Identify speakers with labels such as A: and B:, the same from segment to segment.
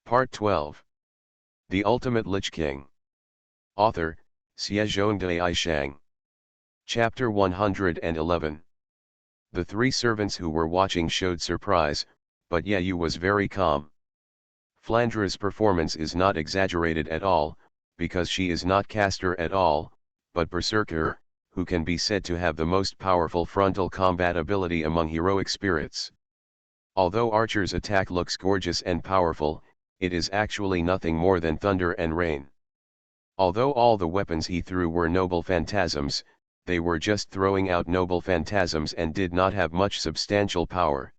A: Part 12. The Ultimate Lich King. Author, Xiezhong Dai Shang. Chapter 111. The three servants who were watching showed surprise, but Yu was very calm. Flandra's performance is not exaggerated at all, because she is not caster at all, but berserker, who can be said to have the most powerful frontal combat ability among heroic spirits. Although Archer's attack looks gorgeous and powerful, it is actually nothing more than thunder and rain. Although all the weapons he threw were noble phantasms, they were just throwing out noble phantasms and did not have much substantial power.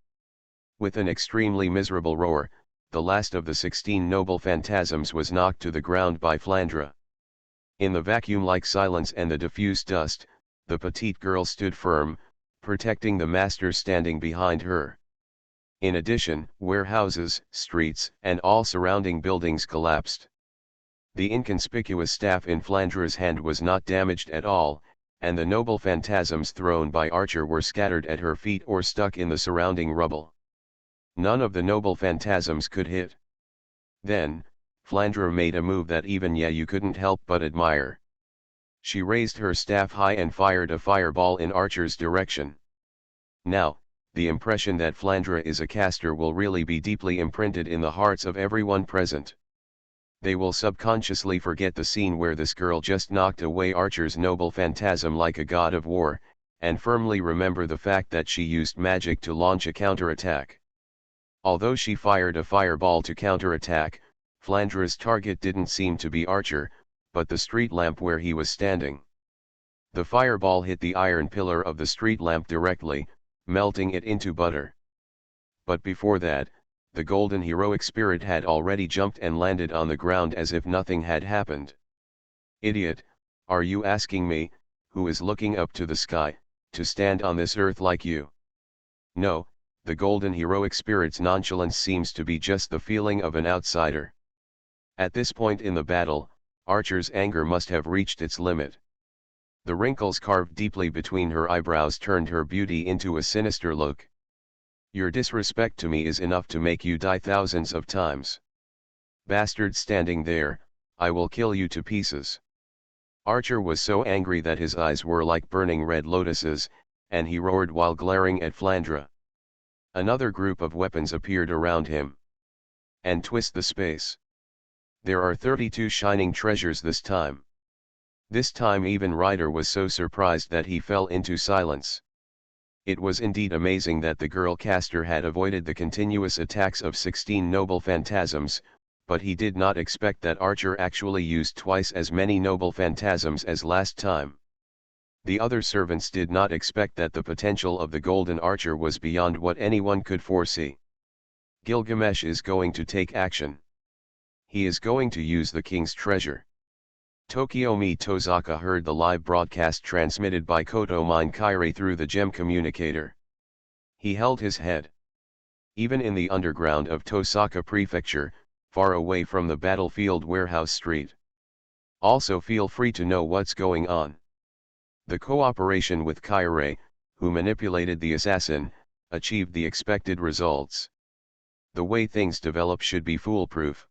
A: With an extremely miserable roar, the last of the 16 noble phantasms was knocked to the ground by Flandra. In the vacuum-like silence and the diffused dust, the petite girl stood firm, protecting the master standing behind her. In addition, warehouses, streets, and all surrounding buildings collapsed. The inconspicuous staff in Flandra's hand was not damaged at all, and the noble phantasms thrown by Archer were scattered at her feet or stuck in the surrounding rubble. None of the noble phantasms could hit. Then, Flandra made a move that even Yu couldn't help but admire. She raised her staff high and fired a fireball in Archer's direction. Now, the impression that Flandra is a caster will really be deeply imprinted in the hearts of everyone present. They will subconsciously forget the scene where this girl just knocked away Archer's noble phantasm like a god of war, and firmly remember the fact that she used magic to launch a counterattack. Although she fired a fireball to counterattack, Flandra's target didn't seem to be Archer, but the street lamp where he was standing. The fireball hit the iron pillar of the street lamp directly, melting it into butter. But before that, the golden heroic spirit had already jumped and landed on the ground as if nothing had happened. Idiot, are you asking me, who is looking up to the sky, to stand on this earth like you? No, the golden heroic spirit's nonchalance seems to be just the feeling of an outsider. At this point in the battle, Archer's anger must have reached its limit. The wrinkles carved deeply between her eyebrows turned her beauty into a sinister look. Your disrespect to me is enough to make you die thousands of times. Bastard standing there, I will kill you to pieces. Archer was so angry that his eyes were like burning red lotuses, and he roared while glaring at Flandra. Another group of weapons appeared around him. And twist the space. There are 32 shining treasures this time. This time even Ryder was so surprised that he fell into silence. It was indeed amazing that the girl caster had avoided the continuous attacks of 16 noble phantasms, but he did not expect that Archer actually used twice as many noble phantasms as last time. The other servants did not expect that the potential of the Golden Archer was beyond what anyone could foresee. Gilgamesh is going to take action. He is going to use the king's treasure. Tokiomi Tozaka heard the live broadcast transmitted by Kotomine Kairi through the gem communicator. He held his head. Even in the underground of Tosaka Prefecture, far away from the battlefield warehouse street. Also feel free to know what's going on. The cooperation with Kairi, who manipulated the assassin, achieved the expected results. The way things develop should be foolproof.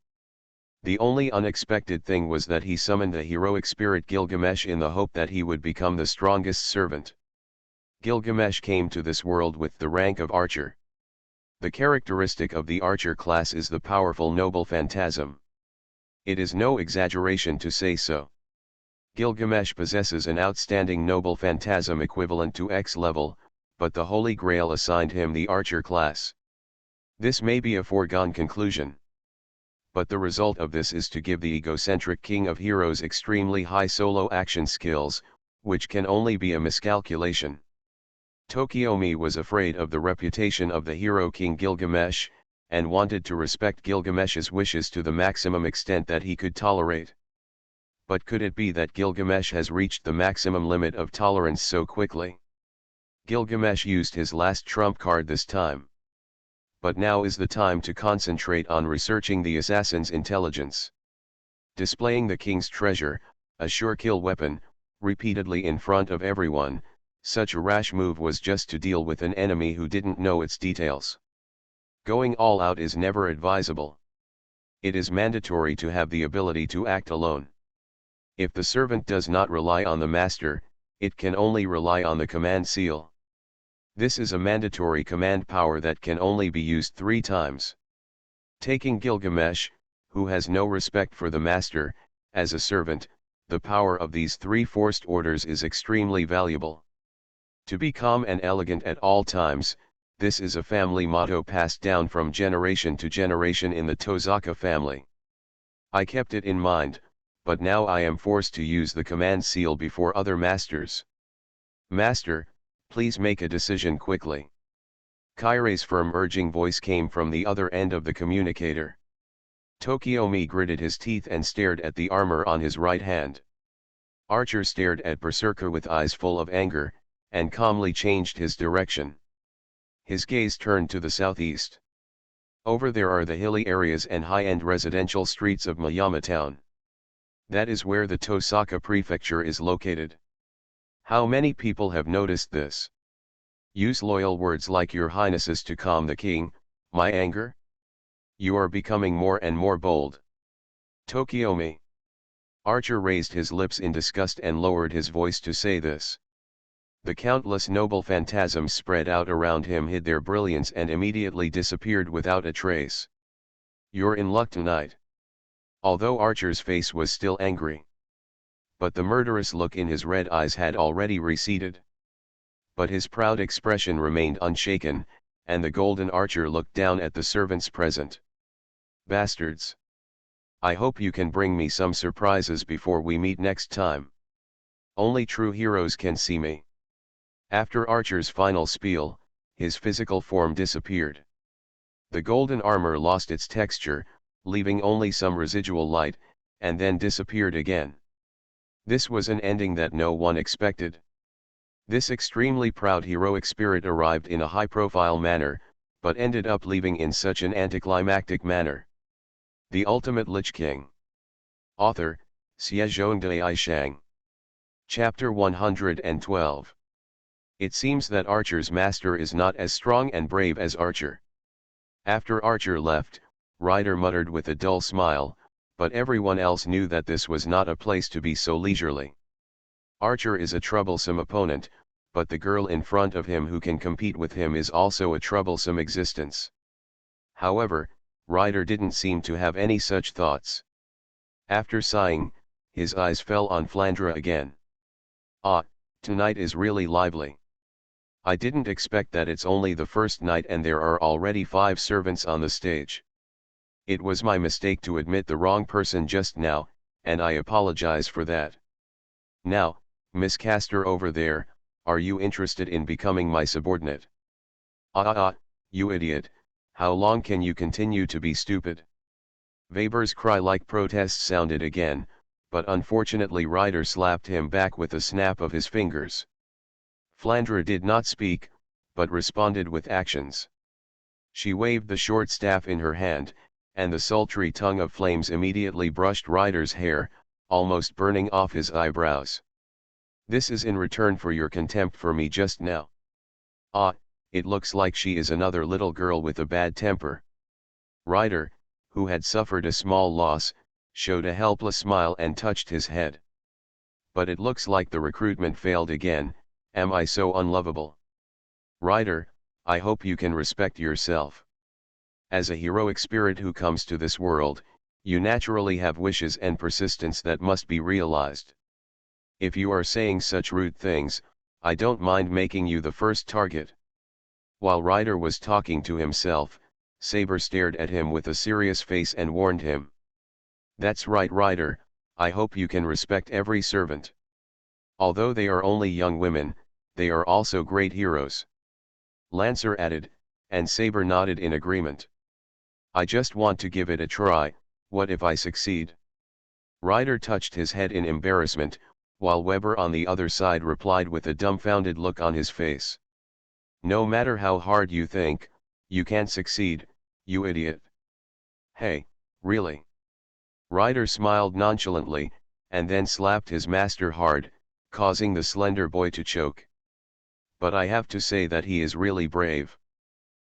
A: The only unexpected thing was that he summoned the heroic spirit Gilgamesh in the hope that he would become the strongest servant. Gilgamesh came to this world with the rank of Archer. The characteristic of the Archer class is the powerful noble phantasm. It is no exaggeration to say so. Gilgamesh possesses an outstanding noble phantasm equivalent to X level, but the Holy Grail assigned him the Archer class. This may be a foregone conclusion. But the result of this is to give the egocentric king of heroes extremely high solo action skills, which can only be a miscalculation. Tokiomi was afraid of the reputation of the hero king Gilgamesh, and wanted to respect Gilgamesh's wishes to the maximum extent that he could tolerate. But could it be that Gilgamesh has reached the maximum limit of tolerance so quickly? Gilgamesh used his last trump card this time. But now is the time to concentrate on researching the assassin's intelligence. Displaying the king's treasure, a sure kill weapon, repeatedly in front of everyone, such a rash move was just to deal with an enemy who didn't know its details. Going all out is never advisable. It is mandatory to have the ability to act alone. If the servant does not rely on the master, it can only rely on the command seal. This is a mandatory command power that can only be used 3 times. Taking Gilgamesh, who has no respect for the master, as a servant, the power of these 3 forced orders is extremely valuable. To be calm and elegant at all times, this is a family motto passed down from generation to generation in the Tozaka family. I kept it in mind, but now I am forced to use the command seal before other masters. Master, please make a decision quickly. Kaire's firm urging voice came from the other end of the communicator. Tokiomi gritted his teeth and stared at the armor on his right hand. Archer stared at Berserker with eyes full of anger, and calmly changed his direction. His gaze turned to the southeast. Over there are the hilly areas and high-end residential streets of Miyama Town. That is where the Tosaka Prefecture is located. How many people have noticed this? Use loyal words like Your Highnesses to calm the king, my anger? You are becoming more and more bold. Tokiomi. Archer raised his lips in disgust and lowered his voice to say this. The countless noble phantasms spread out around him hid their brilliance and immediately disappeared without a trace. You're in luck tonight. Although Archer's face was still angry. But the murderous look in his red eyes had already receded. But his proud expression remained unshaken, and the golden archer looked down at the servants present. Bastards! I hope you can bring me some surprises before we meet next time. Only true heroes can see me. After Archer's final spiel, his physical form disappeared. The golden armor lost its texture, leaving only some residual light, and then disappeared again. This was an ending that no one expected. This extremely proud heroic spirit arrived in a high-profile manner, but ended up leaving in such an anticlimactic manner. The Ultimate Lich King. Author, Xiezhongdai Shang. Chapter 112. It seems that Archer's master is not as strong and brave as Archer. After Archer left, Ryder muttered with a dull smile, but everyone else knew that this was not a place to be so leisurely. Archer is a troublesome opponent, but the girl in front of him who can compete with him is also a troublesome existence. However, Ryder didn't seem to have any such thoughts. After sighing, his eyes fell on Flandra again. Ah, tonight is really lively. I didn't expect that it's only the first night and there are already 5 servants on the stage. It was my mistake to admit the wrong person just now, and I apologize for that. Now, Miss Castor over there, are you interested in becoming my subordinate? You idiot, how long can you continue to be stupid? Weber's cry-like protest sounded again, but unfortunately Ryder slapped him back with a snap of his fingers. Flandra did not speak, but responded with actions. She waved the short staff in her hand, and the sultry tongue of flames immediately brushed Ryder's hair, almost burning off his eyebrows. This is in return for your contempt for me just now. Ah, it looks like she is another little girl with a bad temper. Ryder, who had suffered a small loss, showed a helpless smile and touched his head. But it looks like the recruitment failed again, am I so unlovable? Ryder, I hope you can respect yourself. As a heroic spirit who comes to this world, you naturally have wishes and persistence that must be realized. If you are saying such rude things, I don't mind making you the first target. While Ryder was talking to himself, Saber stared at him with a serious face and warned him. That's right, Ryder, I hope you can respect every servant. Although they are only young women, they are also great heroes. Lancer added, and Saber nodded in agreement. I just want to give it a try, what if I succeed? Ryder touched his head in embarrassment, while Weber on the other side replied with a dumbfounded look on his face. No matter how hard you think, you can't succeed, you idiot. Hey, really? Ryder smiled nonchalantly, and then slapped his master hard, causing the slender boy to choke. But I have to say that he is really brave.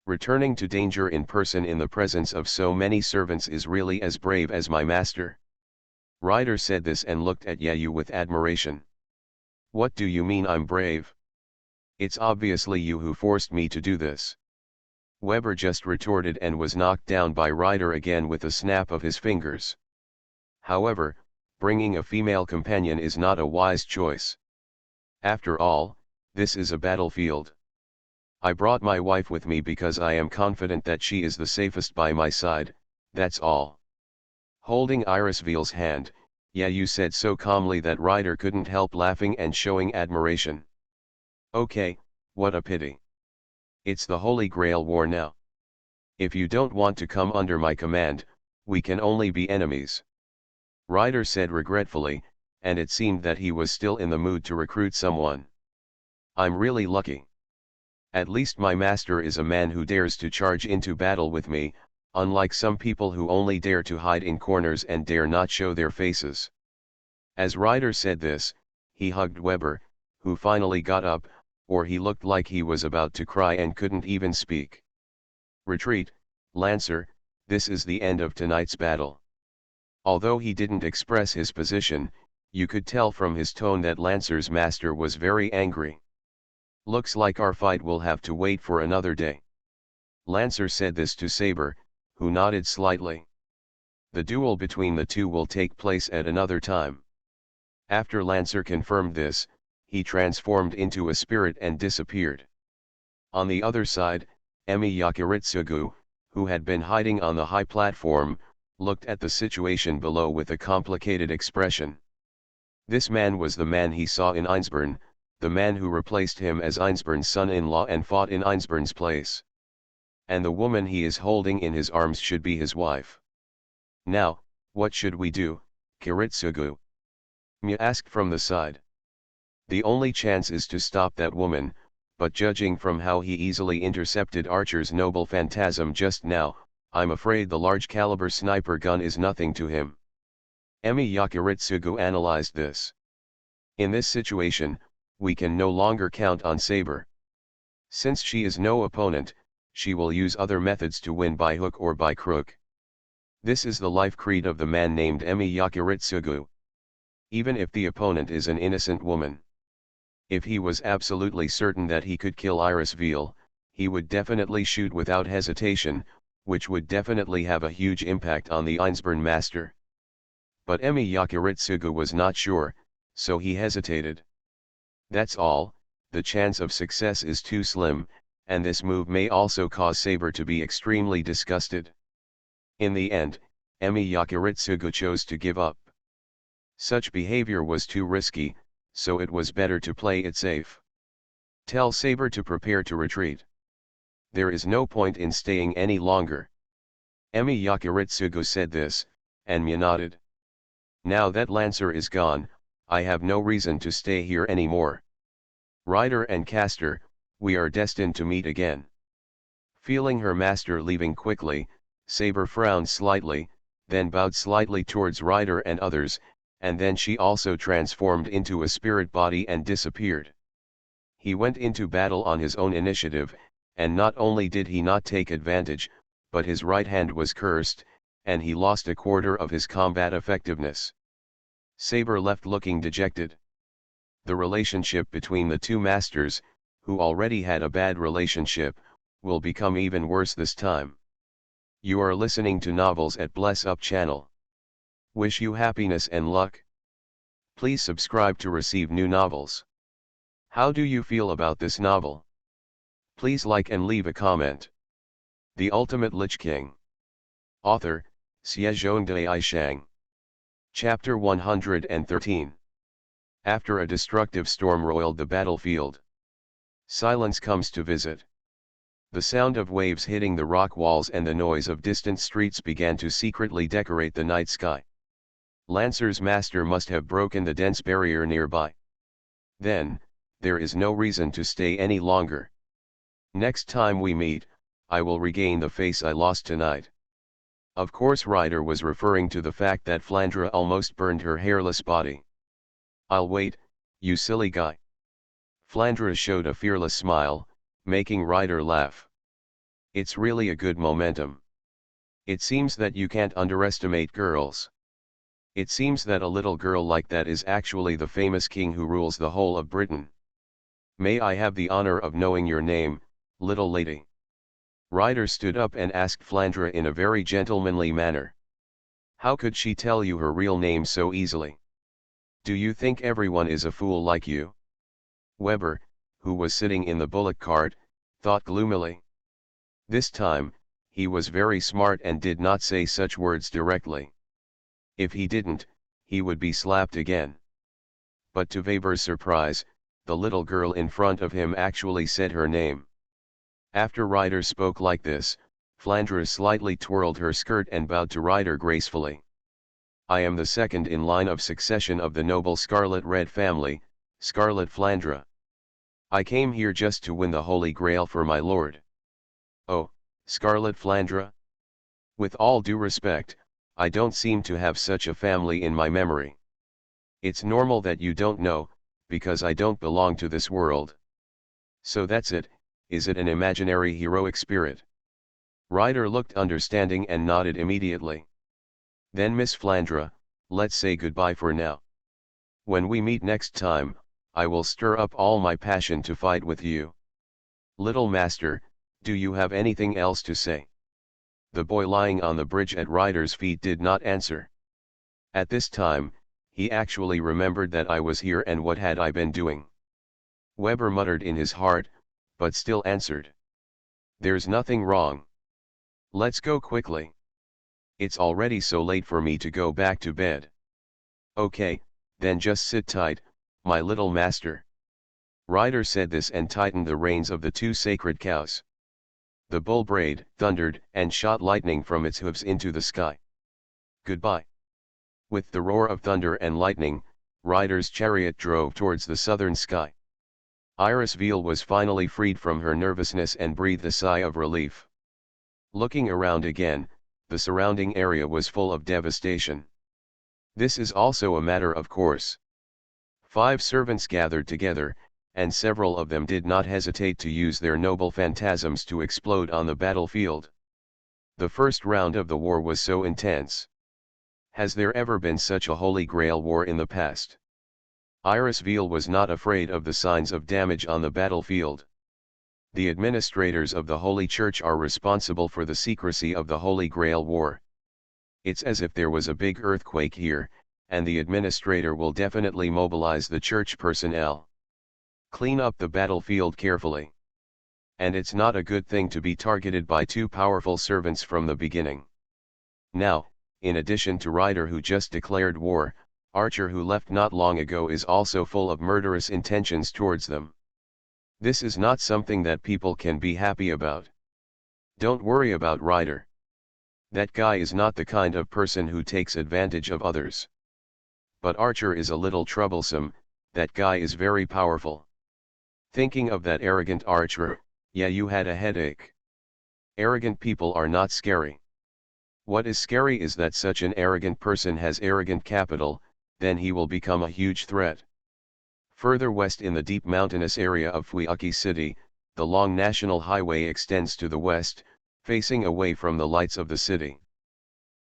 A: Returning to danger in person in the presence of so many servants is really as brave as my master. Ryder said this and looked at Yayu with admiration. What do you mean I'm brave? It's obviously you who forced me to do this. Weber just retorted and was knocked down by Ryder again with a snap of his fingers. However, bringing a female companion is not a wise choice. After all, this is a battlefield. I brought my wife with me because I am confident that she is the safest by my side, that's all. Holding Irisveel's hand, Yayu said so calmly that Ryder couldn't help laughing and showing admiration. Okay, what a pity. It's the Holy Grail war now. If you don't want to come under my command, we can only be enemies. Ryder said regretfully, and it seemed that he was still in the mood to recruit someone. I'm really lucky. At least my master is a man who dares to charge into battle with me, unlike some people who only dare to hide in corners and dare not show their faces. As Ryder said this, he hugged Weber, who finally got up, or he looked like he was about to cry and couldn't even speak. Retreat, Lancer, this is the end of tonight's battle. Although he didn't express his position, you could tell from his tone that Lancer's master was very angry. Looks like our fight will have to wait for another day. Lancer said this to Saber, who nodded slightly. The duel between the two will take place at another time. After Lancer confirmed this, he transformed into a spirit and disappeared. On the other side, Emi Yakiritsugu, who had been hiding on the high platform, looked at the situation below with a complicated expression. This man was the man he saw in Einsborn, the man who replaced him as Einsborn's son-in-law and fought in Einsborn's place. And the woman he is holding in his arms should be his wife. Now, what should we do, Kiritsugu? Mia asked from the side. The only chance is to stop that woman, but judging from how he easily intercepted Archer's noble phantasm just now, I'm afraid the large-caliber sniper gun is nothing to him. Emi Yakiritsugu analyzed this. In this situation, we can no longer count on Saber. Since she is no opponent, she will use other methods to win by hook or by crook. This is the life creed of the man named Emi Yakiritsugu. Even if the opponent is an innocent woman. If he was absolutely certain that he could kill Irisveel, he would definitely shoot without hesitation, which would definitely have a huge impact on the Einsborn master. But Emi Yakiritsugu was not sure, so he hesitated. That's all, the chance of success is too slim, and this move may also cause Saber to be extremely disgusted. In the end, Emi Yakiritsugu chose to give up. Such behavior was too risky, so it was better to play it safe. Tell Saber to prepare to retreat. There is no point in staying any longer. Emi Yakiritsugu said this, and Mia nodded. Now that Lancer is gone, I have no reason to stay here anymore. Ryder and Castor, we are destined to meet again. Feeling her master leaving quickly, Saber frowned slightly, then bowed slightly towards Ryder and others, and then she also transformed into a spirit body and disappeared. He went into battle on his own initiative, and not only did he not take advantage, but his right hand was cursed, and he lost a quarter of his combat effectiveness. Saber left looking dejected. The relationship between the two masters, who already had a bad relationship, will become even worse this time. You are listening to Novels at Bless Up channel. Wish you happiness and luck. Please subscribe to receive new novels. How do you feel about this novel? Please like and leave a comment. The Ultimate Lich King. Author, Shang. Chapter 113. After a destructive storm roiled the battlefield, silence comes to visit. The sound of waves hitting the rock walls and the noise of distant streets began to secretly decorate the night sky. Lancer's master must have broken the dense barrier nearby. Then, there is no reason to stay any longer. Next time we meet, I will regain the face I lost tonight. Of course Ryder was referring to the fact that Flandra almost burned her hairless body. I'll wait, you silly guy. Flandra showed a fearless smile, making Ryder laugh. It's really a good momentum. It seems that you can't underestimate girls. It seems that a little girl like that is actually the famous king who rules the whole of Britain. May I have the honor of knowing your name, little lady? Ryder stood up and asked Flandra in a very gentlemanly manner. How could she tell you her real name so easily? Do you think everyone is a fool like you? Weber, who was sitting in the bullock cart, thought gloomily. This time, he was very smart and did not say such words directly. If he didn't, he would be slapped again. But to Weber's surprise, the little girl in front of him actually said her name. After Ryder spoke like this, Flandra slightly twirled her skirt and bowed to Ryder gracefully. I am the second in line of succession of the noble Scarlet Red family, Scarlet Flandra. I came here just to win the Holy Grail for my lord. Oh, Scarlet Flandra? With all due respect, I don't seem to have such a family in my memory. It's normal that you don't know, because I don't belong to this world. So that's it, is it an imaginary heroic spirit? Ryder looked understanding and nodded immediately. Then Miss Flandra, let's say goodbye for now. When we meet next time, I will stir up all my passion to fight with you. Little master, do you have anything else to say? The boy lying on the bridge at Ryder's feet did not answer. At this time, he actually remembered that I was here and what had I been doing. Weber muttered in his heart, but still answered. There's nothing wrong. Let's go quickly. It's already so late for me to go back to bed. Okay, then just sit tight, my little master. Ryder said this and tightened the reins of the two sacred cows. The bull brayed, thundered, and shot lightning from its hooves into the sky. Goodbye. With the roar of thunder and lightning, Ryder's chariot drove towards the southern sky. Iris Veal was finally freed from her nervousness and breathed a sigh of relief. Looking around again, the surrounding area was full of devastation. This is also a matter of course. 5 servants gathered together, and several of them did not hesitate to use their noble phantasms to explode on the battlefield. The first round of the war was so intense. Has there ever been such a Holy Grail war in the past? Iris Veal was not afraid of the signs of damage on the battlefield. The administrators of the Holy Church are responsible for the secrecy of the Holy Grail war. It's as if there was a big earthquake here, and the administrator will definitely mobilize the church personnel. Clean up the battlefield carefully. And it's not a good thing to be targeted by 2 powerful servants from the beginning. Now, in addition to Ryder who just declared war, Archer who left not long ago is also full of murderous intentions towards them. This is not something that people can be happy about. Don't worry about Ryder. That guy is not the kind of person who takes advantage of others. But Archer is a little troublesome, that guy is very powerful. Thinking of that arrogant Archer, yeah, you had a headache. Arrogant people are not scary. What is scary is that such an arrogant person has arrogant capital, then he will become a huge threat. Further west in the deep mountainous area of Fuiuki City, the long national highway extends to the west, facing away from the lights of the city.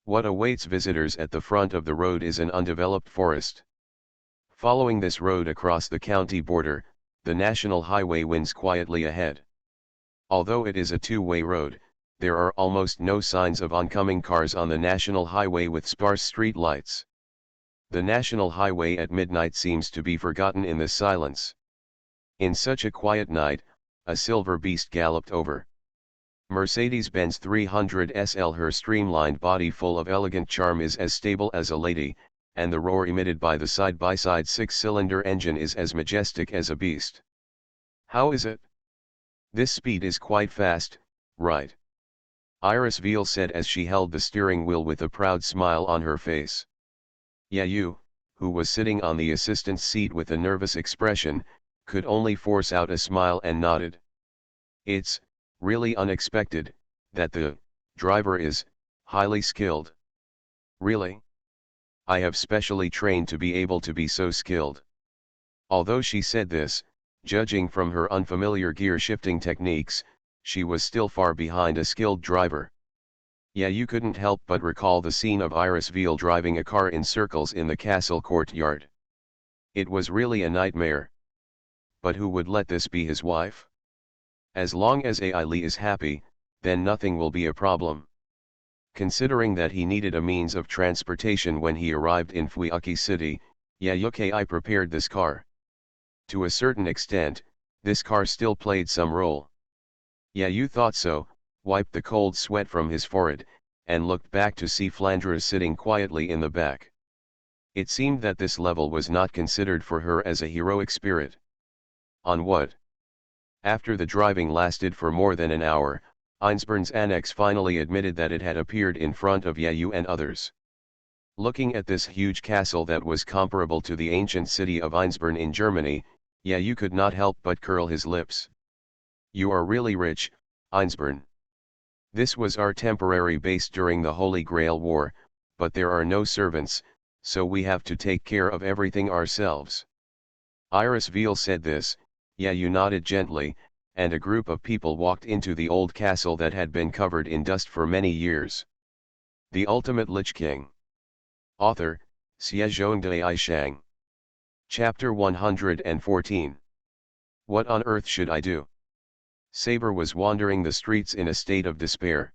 A: What awaits visitors at the front of the road is an undeveloped forest. Following this road across the county border, the national highway winds quietly ahead. Although it is a 2-way road, there are almost no signs of oncoming cars on the national highway with sparse street lights. The national highway at midnight seems to be forgotten in this silence. In such a quiet night, a silver beast galloped over. Mercedes-Benz 300 SL. Her streamlined body full of elegant charm is as stable as a lady, and the roar emitted by the side-by-side 6-cylinder engine is as majestic as a beast. How is it? This speed is quite fast, right? Iris Veal said as she held the steering wheel with a proud smile on her face. Yeah, you, who was sitting on the assistant's seat with a nervous expression, could only force out a smile and nodded. It's really unexpected that the driver is highly skilled. Really? I have specially trained to be able to be so skilled. Although she said this, judging from her unfamiliar gear shifting techniques, she was still far behind a skilled driver. Yeah, you couldn't help but recall the scene of Iris Veal driving a car in circles in the castle courtyard. It was really a nightmare. But who would let this be his wife? As long as AI Lee is happy, then nothing will be a problem. Considering that he needed a means of transportation when he arrived in Fuyuki City, Yayuki prepared this car. To a certain extent, this car still played some role. You thought so, wiped the cold sweat from his forehead, and looked back to see Flandres sitting quietly in the back. It seemed that this level was not considered for her as a heroic spirit. On what? After the driving lasted for more than an hour, Einsborn's annex finally admitted that it had appeared in front of Yayu and others. Looking at this huge castle that was comparable to the ancient city of Einsborn in Germany, Yayu could not help but curl his lips. You are really rich, Einsborn. This was our temporary base during the Holy Grail War, but there are no servants, so we have to take care of everything ourselves. Iris Veal said this, Yayu nodded gently, and a group of people walked into the old castle that had been covered in dust for many years. The Ultimate Lich King. Author, Xiezhongdai Shang. Chapter 114. What on earth should I do? Saber was wandering the streets in a state of despair.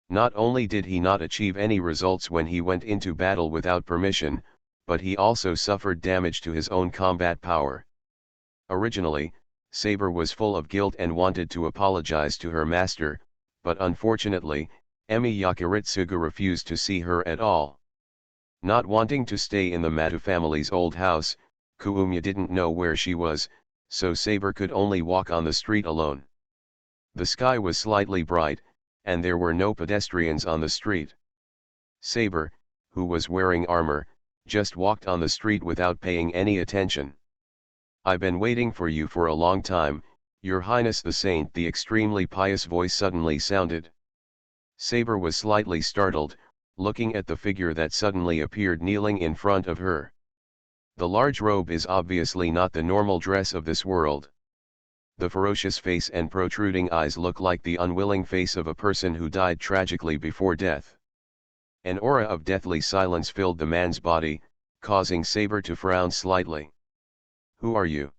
A: Not only did he not achieve any results when he went into battle without permission, but he also suffered damage to his own combat power. Originally, Saber was full of guilt and wanted to apologize to her master, but unfortunately, Emi Yakiritsugu refused to see her at all. Not wanting to stay in the Matu family's old house, Kuumya didn't know where she was, so Saber could only walk on the street alone. The sky was slightly bright, and there were no pedestrians on the street. Saber, who was wearing armor, just walked on the street without paying any attention. I've been waiting for you for a long time, Your Highness the Saint. The extremely pious voice suddenly sounded. Saber was slightly startled, looking at the figure that suddenly appeared kneeling in front of her. The large robe is obviously not the normal dress of this world. The ferocious face and protruding eyes look like the unwilling face of a person who died tragically before death. An aura of deathly silence filled the man's body, causing Saber to frown slightly. Who are you?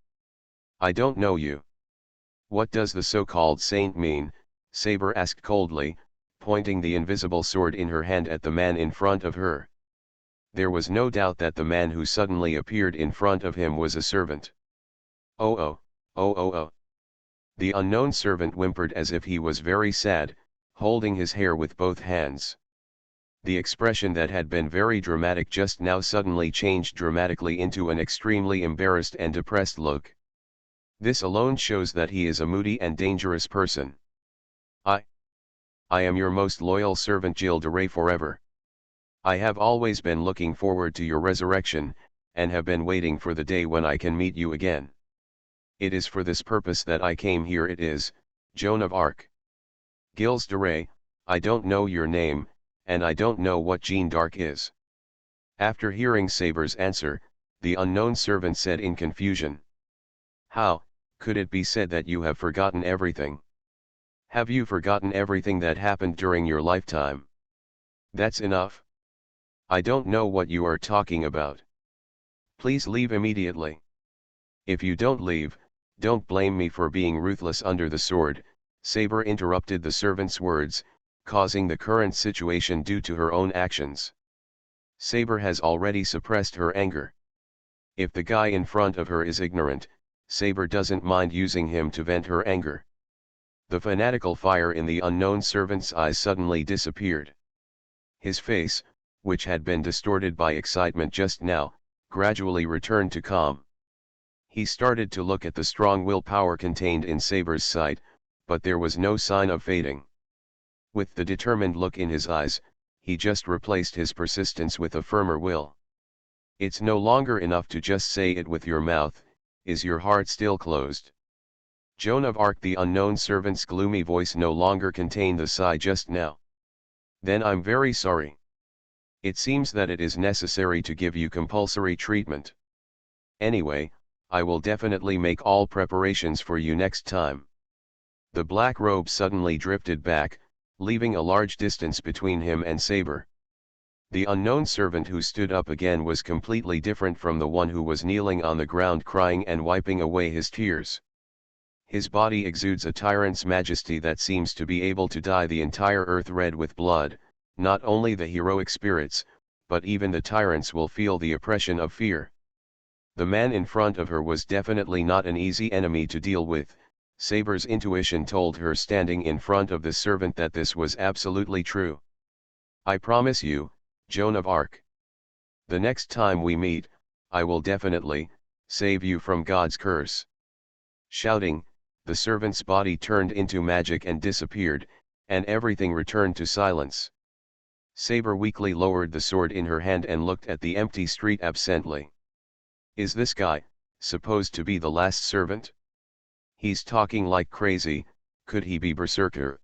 A: I don't know you. What does the so-called saint mean? Saber asked coldly, pointing the invisible sword in her hand at the man in front of her. There was no doubt that the man who suddenly appeared in front of him was a servant. Oh. The unknown servant whimpered as if he was very sad, holding his hair with both hands. The expression that had been very dramatic just now suddenly changed dramatically into an extremely embarrassed and depressed look. This alone shows that he is a moody and dangerous person. I am your most loyal servant Gilles de Rais forever. I have always been looking forward to your resurrection, and have been waiting for the day when I can meet you again. It is for this purpose that I came here. It is, Joan of Arc. Gilles de Rais, I don't know your name, and I don't know what Jeanne d'Arc is. After hearing Saber's answer, the unknown servant said in confusion. How could it be said that you have forgotten everything? Have you forgotten everything that happened during your lifetime? That's enough. I don't know what you are talking about. Please leave immediately. If you don't leave, don't blame me for being ruthless under the sword. Saber interrupted the servant's words, causing the current situation due to her own actions. Saber has already suppressed her anger. If the guy in front of her is ignorant, Saber doesn't mind using him to vent her anger. The fanatical fire in the unknown servant's eyes suddenly disappeared. His face, which had been distorted by excitement just now, gradually returned to calm. He started to look at the strong willpower contained in Saber's sight, but there was no sign of fading. With the determined look in his eyes, he just replaced his persistence with a firmer will. It's no longer enough to just say it with your mouth. Is your heart still closed? Joan of Arc. The unknown servant's gloomy voice no longer contained the sigh just now. Then I'm very sorry. It seems that it is necessary to give you compulsory treatment. Anyway, I will definitely make all preparations for you next time. The black robe suddenly drifted back, leaving a large distance between him and Saber. The unknown servant who stood up again was completely different from the one who was kneeling on the ground crying and wiping away his tears. His body exudes a tyrant's majesty that seems to be able to dye the entire earth red with blood. Not only the heroic spirits, but even the tyrants will feel the oppression of fear. The man in front of her was definitely not an easy enemy to deal with. Saber's intuition told her standing in front of the servant that this was absolutely true. I promise you, Joan of Arc. The next time we meet, I will definitely save you from God's curse. Shouting, the servant's body turned into magic and disappeared, and everything returned to silence. Saber weakly lowered the sword in her hand and looked at the empty street absently. Is this guy supposed to be the last servant? He's talking like crazy. Could he be Berserker?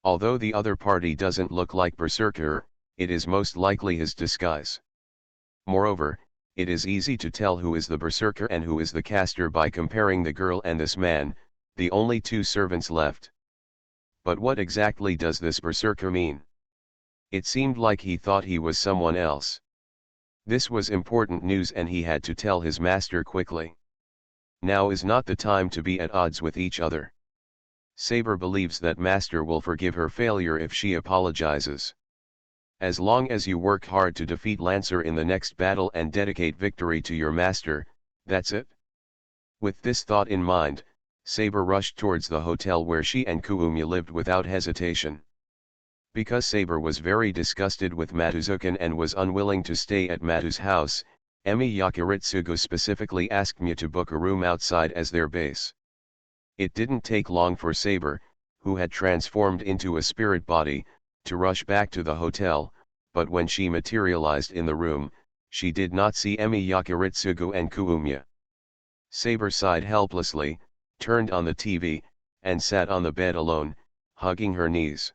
A: Although the other party doesn't look like Berserker, it is most likely his disguise. Moreover, it is easy to tell who is the Berserker and who is the caster by comparing the girl and this man, the only two servants left. But what exactly does this Berserker mean? It seemed like he thought he was someone else. This was important news and he had to tell his master quickly. Now is not the time to be at odds with each other. Saber believes that master will forgive her failure if she apologizes. As long as you work hard to defeat Lancer in the next battle and dedicate victory to your master, that's it. With this thought in mind, Saber rushed towards the hotel where she and Kuumya lived without hesitation. Because Saber was very disgusted with Matuzukan and was unwilling to stay at Matu's house, Emi Yakiritsugu specifically asked Mya to book a room outside as their base. It didn't take long for Saber, who had transformed into a spirit body, to rush back to the hotel, but when she materialized in the room, she did not see Emi Yakiritsugu and Kuumya. Saber sighed helplessly, turned on the TV, and sat on the bed alone, hugging her knees.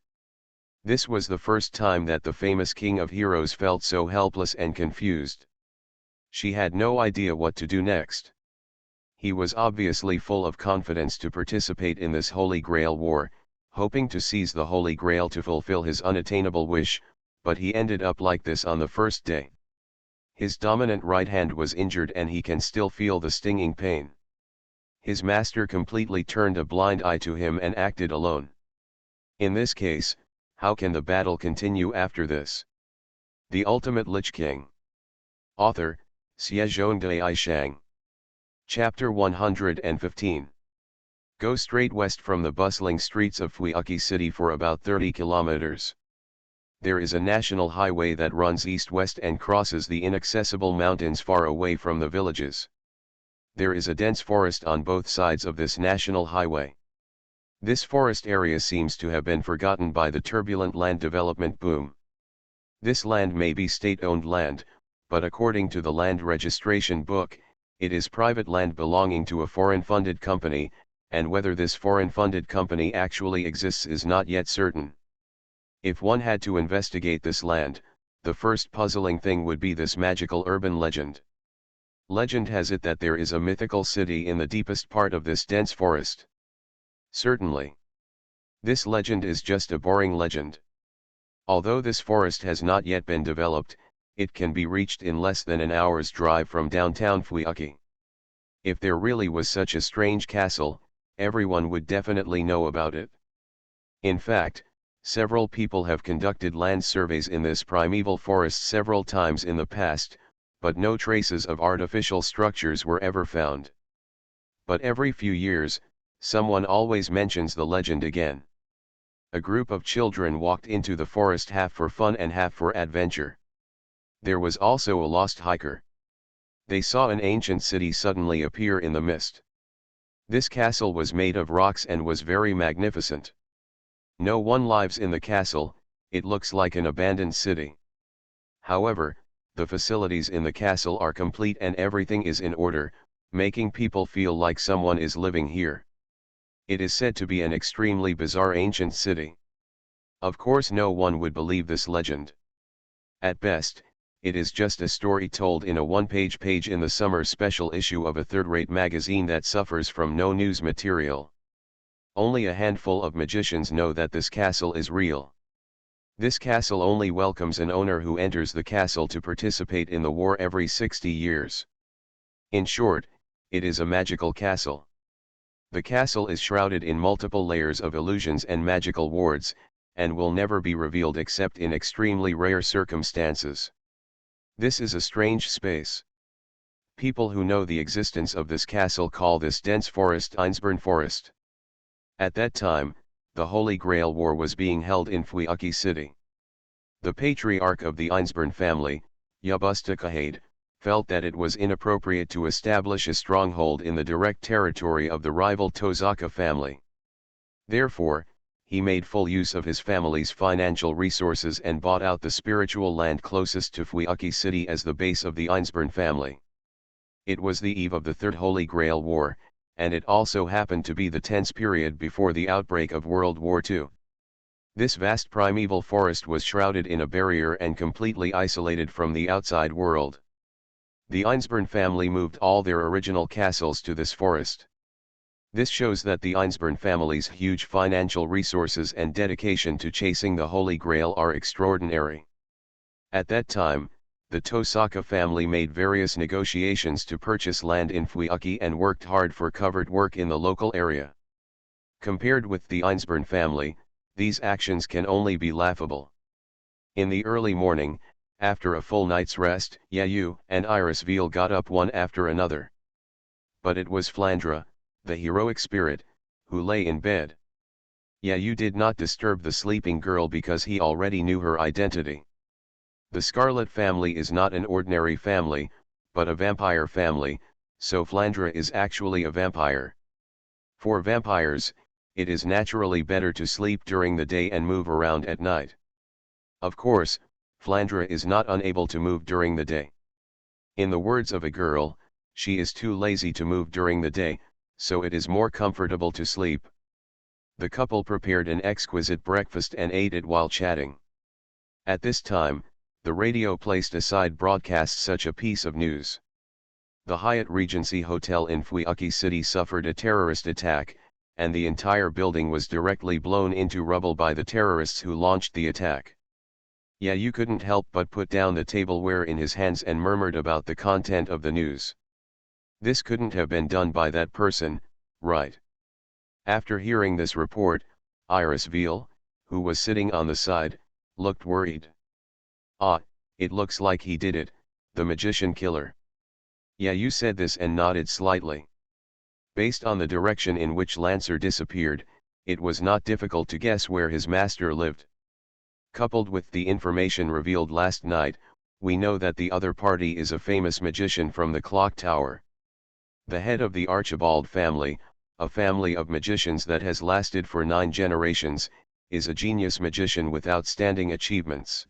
A: This was the first time that the famous King of Heroes felt so helpless and confused. She had no idea what to do next. He was obviously full of confidence to participate in this Holy Grail war, hoping to seize the Holy Grail to fulfill his unattainable wish, but he ended up like this on the first day. His dominant right hand was injured and he can still feel the stinging pain. His master completely turned a blind eye to him and acted alone. In this case, how can the battle continue after this? The Ultimate Lich King. Author, Xiezhongdai Shang. Chapter 115. Go straight west from the bustling streets of Fuiuki City for about 30 kilometers. There is a national highway that runs east-west and crosses the inaccessible mountains far away from the villages. There is a dense forest on both sides of this national highway. This forest area seems to have been forgotten by the turbulent land development boom. This land may be state-owned land, but according to the land registration book, it is private land belonging to a foreign-funded company, and whether this foreign-funded company actually exists is not yet certain. If one had to investigate this land, the first puzzling thing would be this magical urban legend. Legend has it that there is a mythical city in the deepest part of this dense forest. Certainly. This legend is just a boring legend. Although this forest has not yet been developed, it can be reached in less than an hour's drive from downtown Fuiuki. If there really was such a strange castle, everyone would definitely know about it. In fact, several people have conducted land surveys in this primeval forest several times in the past, but no traces of artificial structures were ever found. But every few years, someone always mentions the legend again. A group of children walked into the forest half for fun and half for adventure. There was also a lost hiker. They saw an ancient city suddenly appear in the mist. This castle was made of rocks and was very magnificent. No one lives in the castle, it looks like an abandoned city. However, the facilities in the castle are complete and everything is in order, making people feel like someone is living here. It is said to be an extremely bizarre ancient city. Of course no one would believe this legend. At best, it is just a story told in a one-page in the summer special issue of a third-rate magazine that suffers from no news material. Only a handful of magicians know that this castle is real. This castle only welcomes an owner who enters the castle to participate in the war every 60 years. In short, it is a magical castle. The castle is shrouded in multiple layers of illusions and magical wards, and will never be revealed except in extremely rare circumstances. This is a strange space. People who know the existence of this castle call this dense forest Einsborn Forest. At that time, the Holy Grail War was being held in Fuiuki City. The patriarch of the Einsborn family, Yabusta Kahade, felt that it was inappropriate to establish a stronghold in the direct territory of the rival Tozaka family. Therefore, he made full use of his family's financial resources and bought out the spiritual land closest to Fuiuki City as the base of the Einsborn family. It was the eve of the Third Holy Grail War, and it also happened to be the tense period before the outbreak of World War II. This vast primeval forest was shrouded in a barrier and completely isolated from the outside world. The Einsborn family moved all their original castles to this forest. This shows that the Einsborn family's huge financial resources and dedication to chasing the Holy Grail are extraordinary. At that time, the Tosaka family made various negotiations to purchase land in Fuiuki and worked hard for covered work in the local area. Compared with the Einsborn family, these actions can only be laughable. In the early morning, after a full night's rest, Yayu and Irisveal got up one after another. But it was Flandra, the heroic spirit, who lay in bed. Yayu did not disturb the sleeping girl because he already knew her identity. The Scarlet family is not an ordinary family, but a vampire family, so Flandra is actually a vampire. For vampires, it is naturally better to sleep during the day and move around at night. Of course, Flandra is not unable to move during the day. In the words of a girl, she is too lazy to move during the day, so it is more comfortable to sleep. The couple prepared an exquisite breakfast and ate it while chatting. At this time, the radio placed aside broadcast such a piece of news. The Hyatt Regency Hotel in Fuiuki City suffered a terrorist attack, and the entire building was directly blown into rubble by the terrorists who launched the attack. Yayu couldn't help but put down the tableware in his hands and murmured about the content of the news. This couldn't have been done by that person, right? After hearing this report, Irisveal, who was sitting on the side, looked worried. Ah, it looks like he did it, the magician killer. Yayu said this and nodded slightly. Based on the direction in which Lancer disappeared, it was not difficult to guess where his master lived. Coupled with the information revealed last night, we know that the other party is a famous magician from the clock tower. The head of the Archibald family, a family of magicians that has lasted for 9 generations, is a genius magician with outstanding achievements.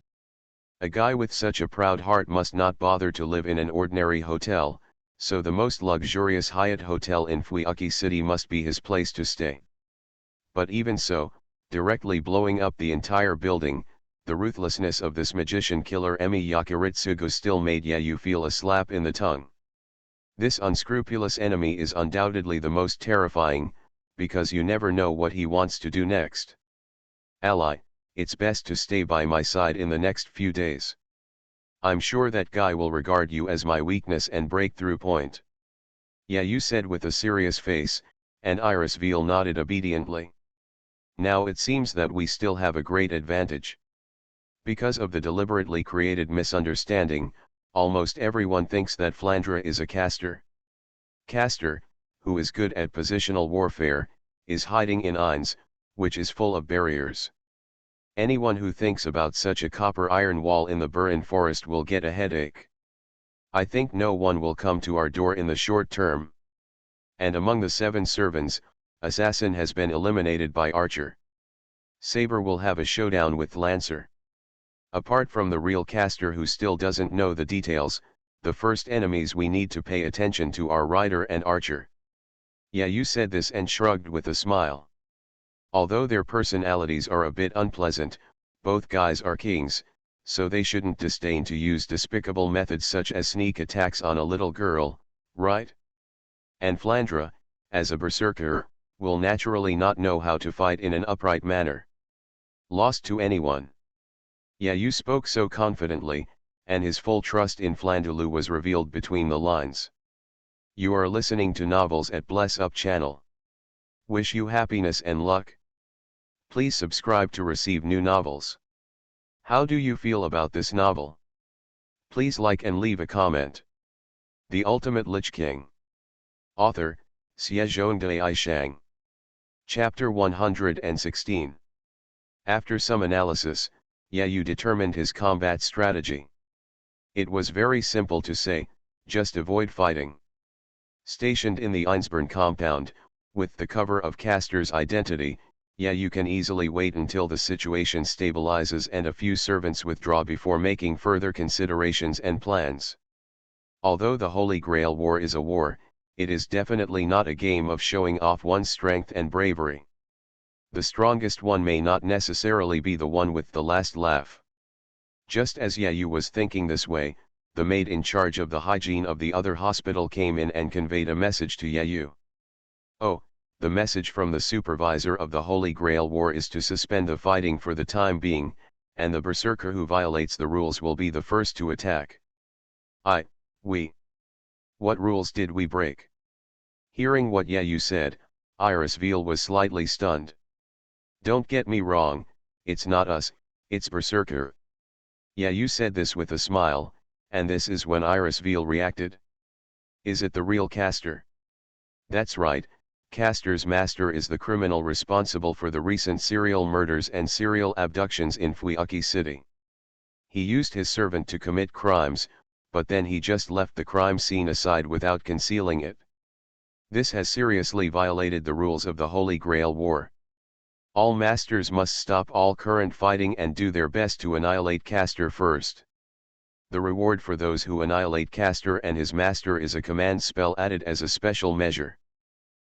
A: A guy with such a proud heart must not bother to live in an ordinary hotel, so the most luxurious Hyatt hotel in Fuiuki City must be his place to stay. But even so, directly blowing up the entire building, the ruthlessness of this magician killer Emi Yakiritsugu still made Yayu feel a slap in the tongue. This unscrupulous enemy is undoubtedly the most terrifying, because you never know what he wants to do next. Ally, it's best to stay by my side in the next few days. I'm sure that guy will regard you as my weakness and breakthrough point. Yayu said with a serious face, and Irisveal nodded obediently. Now it seems that we still have a great advantage. Because of the deliberately created misunderstanding, almost everyone thinks that Flandra is a caster. Caster, who is good at positional warfare, is hiding in Ains, which is full of barriers. Anyone who thinks about such a copper iron wall in the Burin forest will get a headache. I think no one will come to our door in the short term. And among the 7 servants, Assassin has been eliminated by Archer. Saber will have a showdown with Lancer. Apart from the real caster who still doesn't know the details, the first enemies we need to pay attention to are Rider and Archer. Yayu said this and shrugged with a smile. Although their personalities are a bit unpleasant, both guys are kings, so they shouldn't disdain to use despicable methods such as sneak attacks on a little girl, right? And Flandra, as a berserker, will naturally not know how to fight in an upright manner. Lost to anyone. Yayu spoke so confidently, and his full trust in Flandulu was revealed between the lines. You are listening to Novels at Bless Up channel. Wish you happiness and luck. Please subscribe to receive new novels. How do you feel about this novel? Please like and leave a comment. The Ultimate Lich King. Author, Xiezhongdai Shang. Chapter 116. After some analysis, Yayu determined his combat strategy. It was very simple to say, just avoid fighting. Stationed in the Einsborn compound, with the cover of Castor's identity, Yayu can easily wait until the situation stabilizes and a few servants withdraw before making further considerations and plans. Although the Holy Grail War is a war, it is definitely not a game of showing off one's strength and bravery. The strongest one may not necessarily be the one with the last laugh. Just as Yayu was thinking this way, the maid in charge of the hygiene of the other hospital came in and conveyed a message to Yayu. Oh, the message from the supervisor of the Holy Grail War is to suspend the fighting for the time being, and the berserker who violates the rules will be the first to attack. What rules did we break? Hearing what Yayu said, Iris Veal was slightly stunned. Don't get me wrong, it's not us, it's berserker. Yayu said this with a smile, and this is when Iris Veal reacted. Is it the real Castor? That's right, Castor's master is the criminal responsible for the recent serial murders and serial abductions in Fuyuki City. He used his servant to commit crimes, but then he just left the crime scene aside without concealing it. This has seriously violated the rules of the Holy Grail War. All masters must stop all current fighting and do their best to annihilate Castor first. The reward for those who annihilate Castor and his master is a command spell added as a special measure.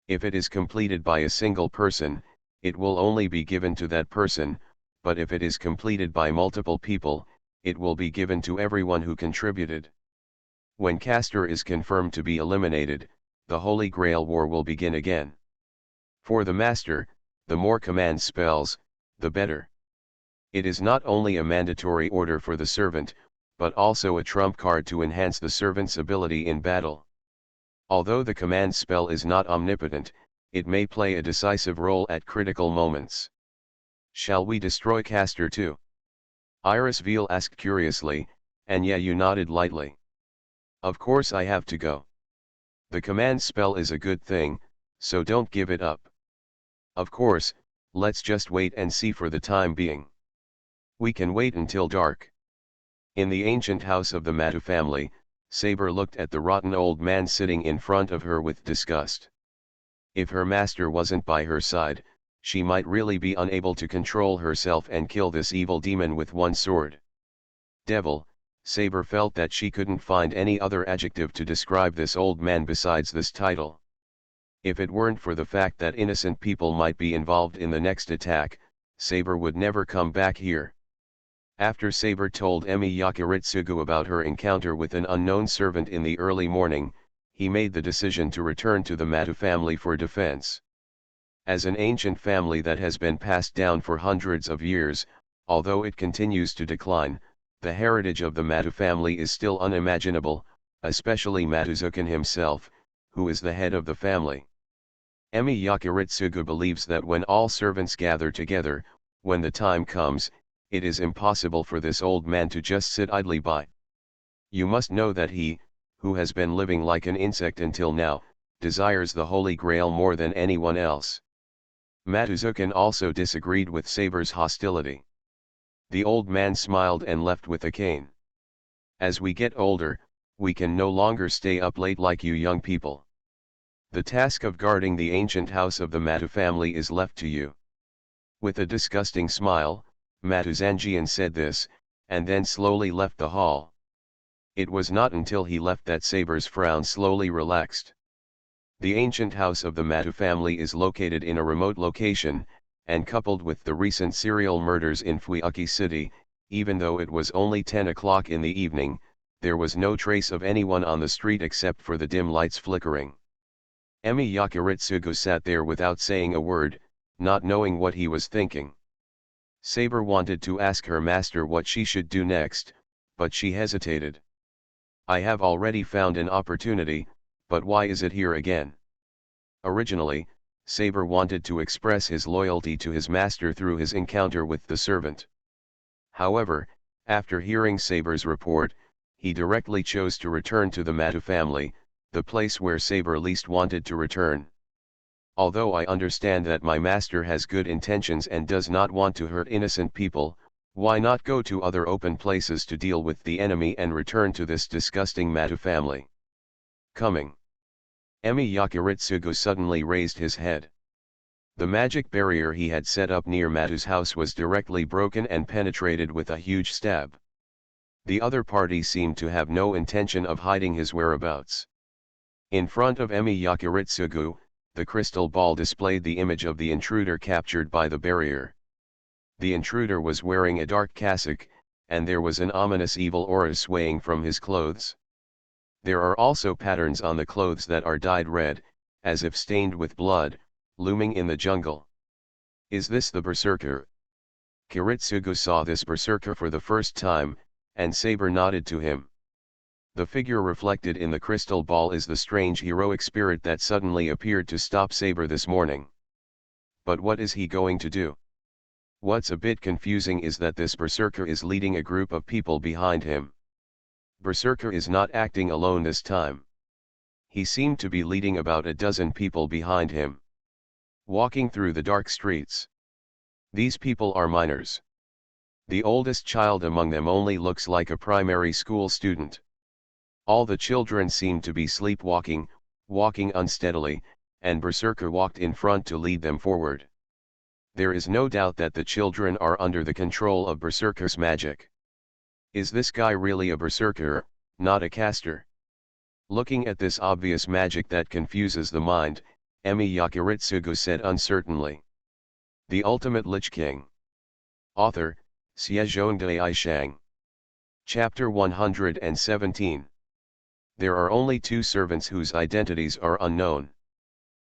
A: If it is completed by a single person, it will only be given to that person, but if it is completed by multiple people, it will be given to everyone who contributed. When Castor is confirmed to be eliminated, the Holy Grail War will begin again. For the master, the more command spells, the better. It is not only a mandatory order for the servant, but also a trump card to enhance the servant's ability in battle. Although the command spell is not omnipotent, it may play a decisive role at critical moments. Shall we destroy Castor too? Iris Veal asked curiously, and Yayu nodded lightly. Of course I have to go. The command spell is a good thing, so don't give it up. Of course, let's just wait and see for the time being. We can wait until dark. In the ancient house of the Matu family, Saber looked at the rotten old man sitting in front of her with disgust. If her master wasn't by her side, she might really be unable to control herself and kill this evil demon with one sword. Devil, Saber felt that she couldn't find any other adjective to describe this old man besides this title. If it weren't for the fact that innocent people might be involved in the next attack, Saber would never come back here. After Saber told Emi Yakiritsugu about her encounter with an unknown servant in the early morning, he made the decision to return to the Matu family for defense. As an ancient family that has been passed down for hundreds of years, although it continues to decline, the heritage of the Matu family is still unimaginable, especially Matuzukan himself, who is the head of the family. Emi Yakiritsugu believes that when all servants gather together, when the time comes, it is impossible for this old man to just sit idly by. You must know that he, who has been living like an insect until now, desires the Holy Grail more than anyone else. Matuzukan also disagreed with Saber's hostility. The old man smiled and left with a cane. As we get older, we can no longer stay up late like you young people. The task of guarding the ancient house of the Matu family is left to you. With a disgusting smile, Matuzanjian said this, and then slowly left the hall. It was not until he left that Saber's frown slowly relaxed. The ancient house of the Matu family is located in a remote location, and coupled with the recent serial murders in Fuyuki City, even though it was only 10 o'clock in the evening, there was no trace of anyone on the street except for the dim lights flickering. Emi Yakiritsugu sat there without saying a word, not knowing what he was thinking. Saber wanted to ask her master what she should do next, but she hesitated. I have already found an opportunity, but why is it here again? Originally, Saber wanted to express his loyalty to his master through his encounter with the servant. However, after hearing Saber's report, he directly chose to return to the Matu family, the place where Saber least wanted to return. Although I understand that my master has good intentions and does not want to hurt innocent people, why not go to other open places to deal with the enemy and return to this disgusting Matu family? Coming. Emi Yakiritsugu suddenly raised his head. The magic barrier he had set up near Matu's house was directly broken and penetrated with a huge stab. The other party seemed to have no intention of hiding his whereabouts. In front of Emi Yakiritsugu, the crystal ball displayed the image of the intruder captured by the barrier. The intruder was wearing a dark cassock, and there was an ominous evil aura swaying from his clothes. There are also patterns on the clothes that are dyed red, as if stained with blood, looming in the jungle. Is this the berserker? Kiritsugu saw this berserker for the first time, and Saber nodded to him. The figure reflected in the crystal ball is the strange heroic spirit that suddenly appeared to stop Saber this morning. But what is he going to do? What's a bit confusing is that this berserker is leading a group of people behind him. Berserker is not acting alone this time. He seemed to be leading about a dozen people behind him, walking through the dark streets. These people are minors. The oldest child among them only looks like a primary school student. All the children seemed to be sleepwalking, walking unsteadily, and Berserker walked in front to lead them forward. There is no doubt that the children are under the control of Berserker's magic. Is this guy really a Berserker, not a caster? Looking at this obvious magic that confuses the mind, Emi Yakiritsugu said uncertainly. The Ultimate Lich King. Author, BasedonanAnime. Chapter 117. There are only two servants whose identities are unknown.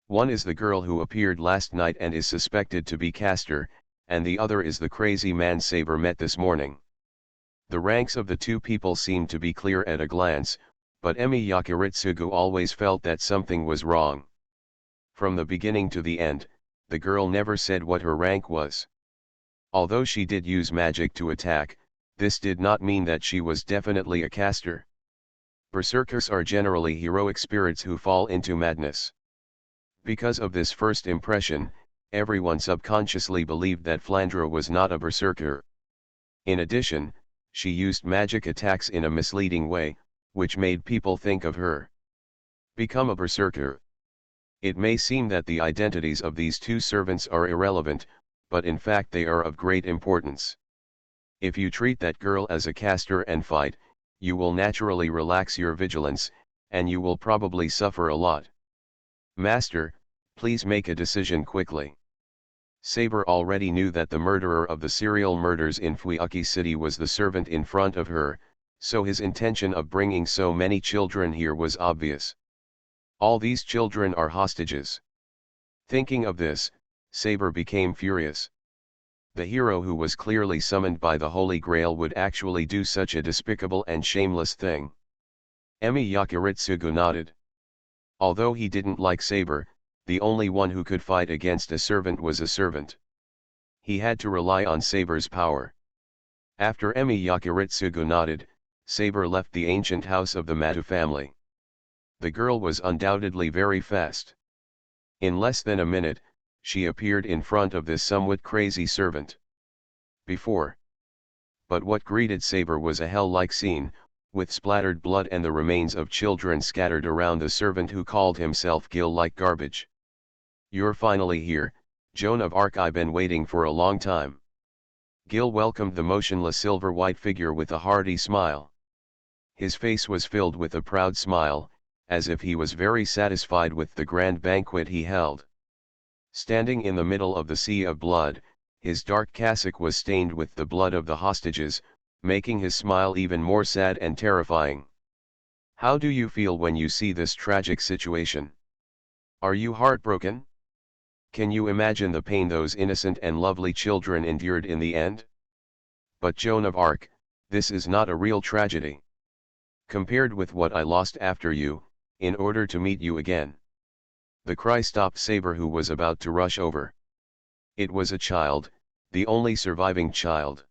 A: One is the girl who appeared last night and is suspected to be caster, and the other is the crazy man Saber met this morning. The ranks of the two people seem to be clear at a glance, but Emi Yakiritsugu always felt that something was wrong. From the beginning to the end, the girl never said what her rank was. Although she did use magic to attack, this did not mean that she was definitely a caster. Berserkers are generally heroic spirits who fall into madness. Because of this first impression, everyone subconsciously believed that Flandra was not a berserker. In addition, she used magic attacks in a misleading way, which made people think of her. Become a berserker. It may seem that the identities of these two servants are irrelevant, but in fact they are of great importance. If you treat that girl as a caster and fight, you will naturally relax your vigilance, and you will probably suffer a lot. Master, please make a decision quickly. Saber already knew that the murderer of the serial murders in Fuyuki City was the servant in front of her, so his intention of bringing so many children here was obvious. All these children are hostages. Thinking of this, Saber became furious. The hero who was clearly summoned by the Holy Grail would actually do such a despicable and shameless thing. Emi Yakiritsugu nodded. Although he didn't like Saber, the only one who could fight against a servant was a servant. He had to rely on Saber's power. After Emi Yakiritsugu nodded, Saber left the ancient house of the Matu family. The girl was undoubtedly very fast. In less than a minute, she appeared in front of this somewhat crazy servant. But what greeted Saber was a hell-like scene, with splattered blood and the remains of children scattered around the servant who called himself Gil like garbage. You're finally here, Joan of Arc. I've been waiting for a long time. Gil welcomed the motionless silver-white figure with a hearty smile. His face was filled with a proud smile, as if he was very satisfied with the grand banquet he held. Standing in the middle of the sea of blood, his dark cassock was stained with the blood of the hostages, making his smile even more sad and terrifying. How do you feel when you see this tragic situation? Are you heartbroken? Can you imagine the pain those innocent and lovely children endured in the end? But Joan of Arc, this is not a real tragedy. Compared with what I lost after you, in order to meet you again. The cry stopped Saber, who was about to rush over. It was a child, the only surviving child.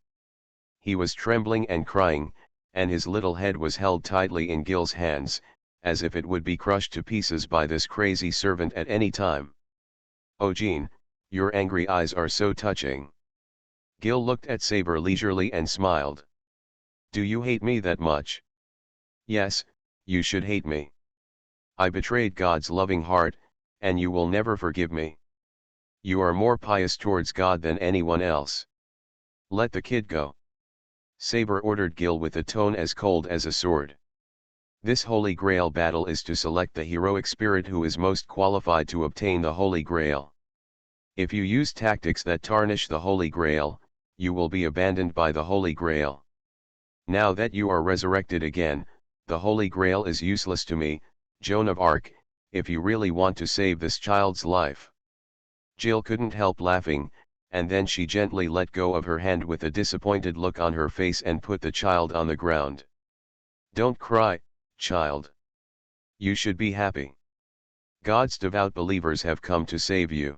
A: He was trembling and crying, and his little head was held tightly in Gil's hands, as if it would be crushed to pieces by this crazy servant at any time. Oh Jean, your angry eyes are so touching. Gil looked at Saber leisurely and smiled. Do you hate me that much? Yes, you should hate me. I betrayed God's loving heart, and you will never forgive me. You are more pious towards God than anyone else. Let the kid go. Saber ordered Gil with a tone as cold as a sword. This Holy Grail battle is to select the heroic spirit who is most qualified to obtain the Holy Grail. If you use tactics that tarnish the Holy Grail, you will be abandoned by the Holy Grail. Now that you are resurrected again, the Holy Grail is useless to me, Joan of Arc, if you really want to save this child's life. Jill couldn't help laughing, and then she gently let go of her hand with a disappointed look on her face and put the child on the ground. Don't cry, child. You should be happy. God's devout believers have come to save you.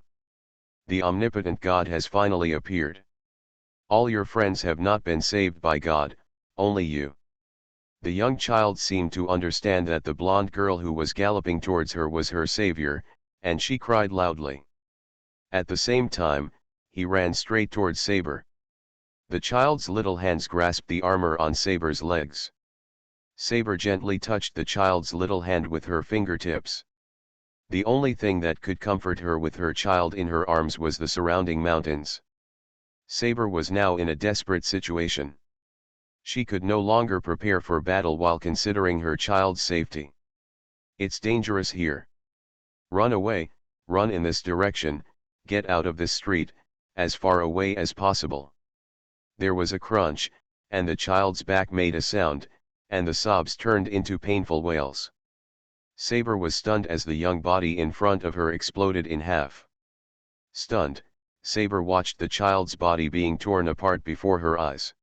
A: The omnipotent God has finally appeared. All your friends have not been saved by God, only you. The young child seemed to understand that the blonde girl who was galloping towards her was her savior, and she cried loudly. At the same time, he ran straight towards Saber. The child's little hands grasped the armor on Saber's legs. Saber gently touched the child's little hand with her fingertips. The only thing that could comfort her with her child in her arms was the surrounding mountains. Saber was now in a desperate situation. She could no longer prepare for battle while considering her child's safety. It's dangerous here. Run away, run in this direction, get out of this street, as far away as possible. There was a crunch, and the child's back made a sound, and the sobs turned into painful wails. Saber was stunned as the young body in front of her exploded in half. Stunned, Saber watched the child's body being torn apart before her eyes.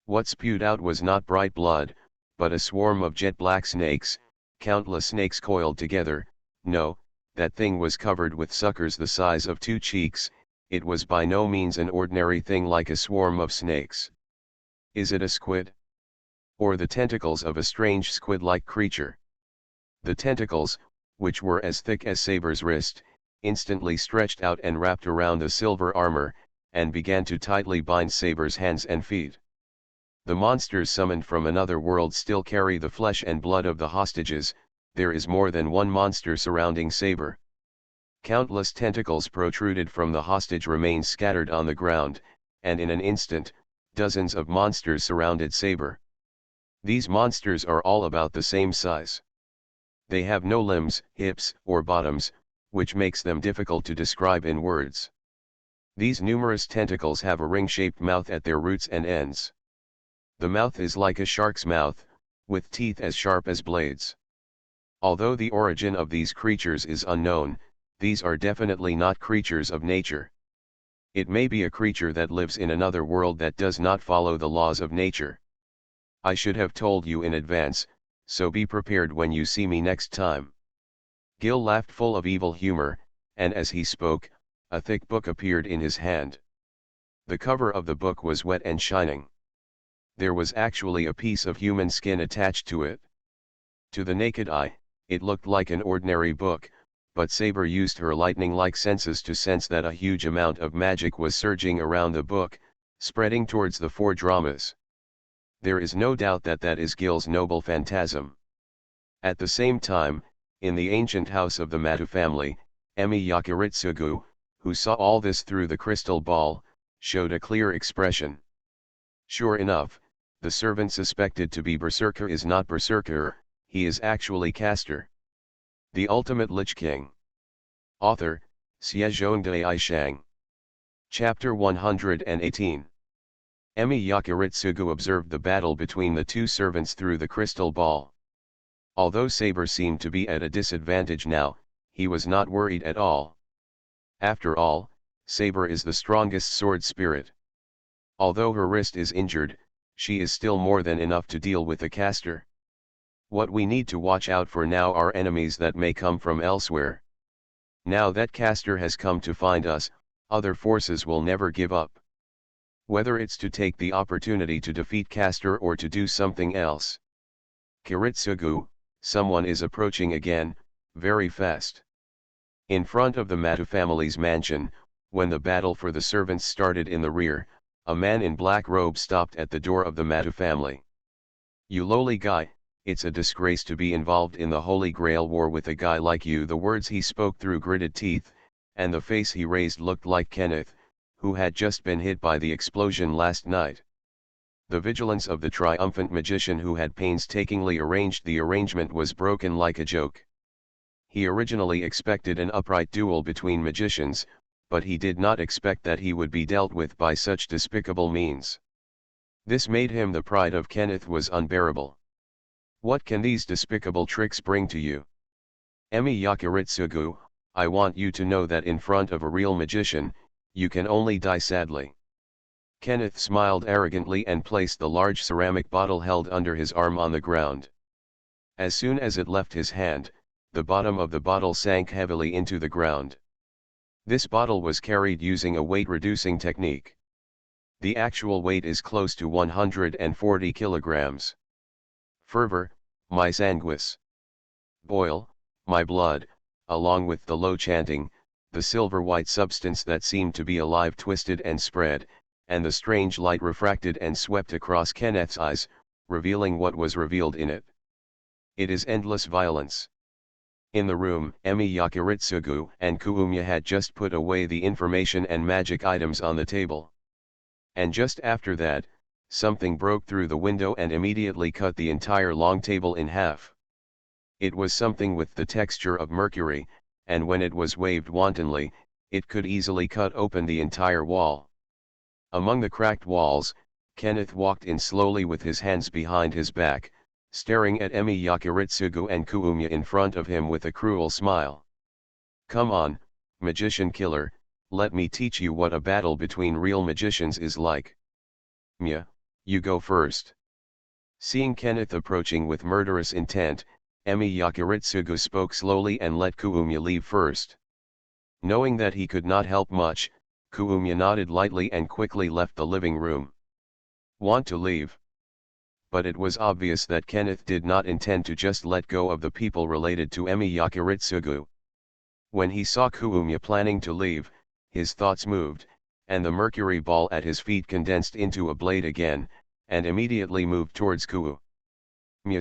A: What spewed out was not bright blood, but a swarm of jet-black snakes, countless snakes coiled together. No, that thing was covered with suckers the size of 2 cheeks, it was by no means an ordinary thing like a swarm of snakes. Is it a squid? Or the tentacles of a strange squid-like creature? The tentacles, which were as thick as Saber's wrist, instantly stretched out and wrapped around the silver armor, and began to tightly bind Saber's hands and feet. The monsters summoned from another world still carry the flesh and blood of the hostages. There is more than one monster surrounding Saber. Countless tentacles protruded from the hostage remains scattered on the ground, and in an instant, dozens of monsters surrounded Saber. These monsters are all about the same size. They have no limbs, hips, or bottoms, which makes them difficult to describe in words. These numerous tentacles have a ring-shaped mouth at their roots and ends. The mouth is like a shark's mouth, with teeth as sharp as blades. Although the origin of these creatures is unknown, these are definitely not creatures of nature. It may be a creature that lives in another world that does not follow the laws of nature. I should have told you in advance, so be prepared when you see me next time. Gil laughed full of evil humor, and as he spoke, a thick book appeared in his hand. The cover of the book was wet and shining. There was actually a piece of human skin attached to it. To the naked eye, it looked like an ordinary book, but Saber used her lightning-like senses to sense that a huge amount of magic was surging around the book, spreading towards the 4 dramas. There is no doubt that that is Gil's noble phantasm. At the same time, in the ancient house of the Matu family, Emi Yakiritsugu, who saw all this through the crystal ball, showed a clear expression. Sure enough, the servant suspected to be Berserker is not Berserker, he is actually Caster. The Ultimate Lich King. Author, BasedonanAnime. Chapter 118. Emi Yakiritsugu observed the battle between the 2 servants through the crystal ball. Although Saber seemed to be at a disadvantage now, he was not worried at all. After all, Saber is the strongest sword spirit. Although her wrist is injured, she is still more than enough to deal with a caster. What we need to watch out for now are enemies that may come from elsewhere. Now that caster has come to find us, other forces will never give up. Whether it's to take the opportunity to defeat caster or to do something else. Kiritsugu, someone is approaching again, very fast. In front of the Matu family's mansion, when the battle for the servants started in the rear, a man in black robe stopped at the door of the Matu family. "You lowly guy, it's a disgrace to be involved in the Holy Grail war with a guy like you." The words he spoke through gritted teeth, and the face he raised looked like Kenneth, who had just been hit by the explosion last night. The vigilance of the triumphant magician who had painstakingly arranged the arrangement was broken like a joke. He originally expected an upright duel between magicians, but he did not expect that he would be dealt with by such despicable means. This made him the pride of Kenneth was unbearable. "What can these despicable tricks bring to you? Emi Yakiritsugu, I want you to know that in front of a real magician, you can only die sadly." Kenneth smiled arrogantly and placed the large ceramic bottle held under his arm on the ground. As soon as it left his hand, the bottom of the bottle sank heavily into the ground. This bottle was carried using a weight-reducing technique. The actual weight is close to 140 kilograms. Fervor, my sanguis. Boil, my blood, along with the low chanting, the silver-white substance that seemed to be alive twisted and spread, and the strange light refracted and swept across Kenneth's eyes, revealing what was revealed in it. It is endless violence. In the room, Emi Yakiritsugu and Kuumya had just put away the information and magic items on the table. And just after that, something broke through the window and immediately cut the entire long table in half. It was something with the texture of mercury, and when it was waved wantonly, it could easily cut open the entire wall. Among the cracked walls, Kenneth walked in slowly with his hands behind his back, staring at Emi Yakiritsugu and Kuumya in front of him with a cruel smile. "Come on, magician killer, let me teach you what a battle between real magicians is like. Mya, you go first." Seeing Kenneth approaching with murderous intent, Emi Yakiritsugu spoke slowly and let Kuumya leave first. Knowing that he could not help much, Kuumya nodded lightly and quickly left the living room. "Want to leave?" But it was obvious that Kenneth did not intend to just let go of the people related to Emi Yakiritsugu. When he saw Kuumya planning to leave, his thoughts moved, and the mercury ball at his feet condensed into a blade again, and immediately moved towards Kuumya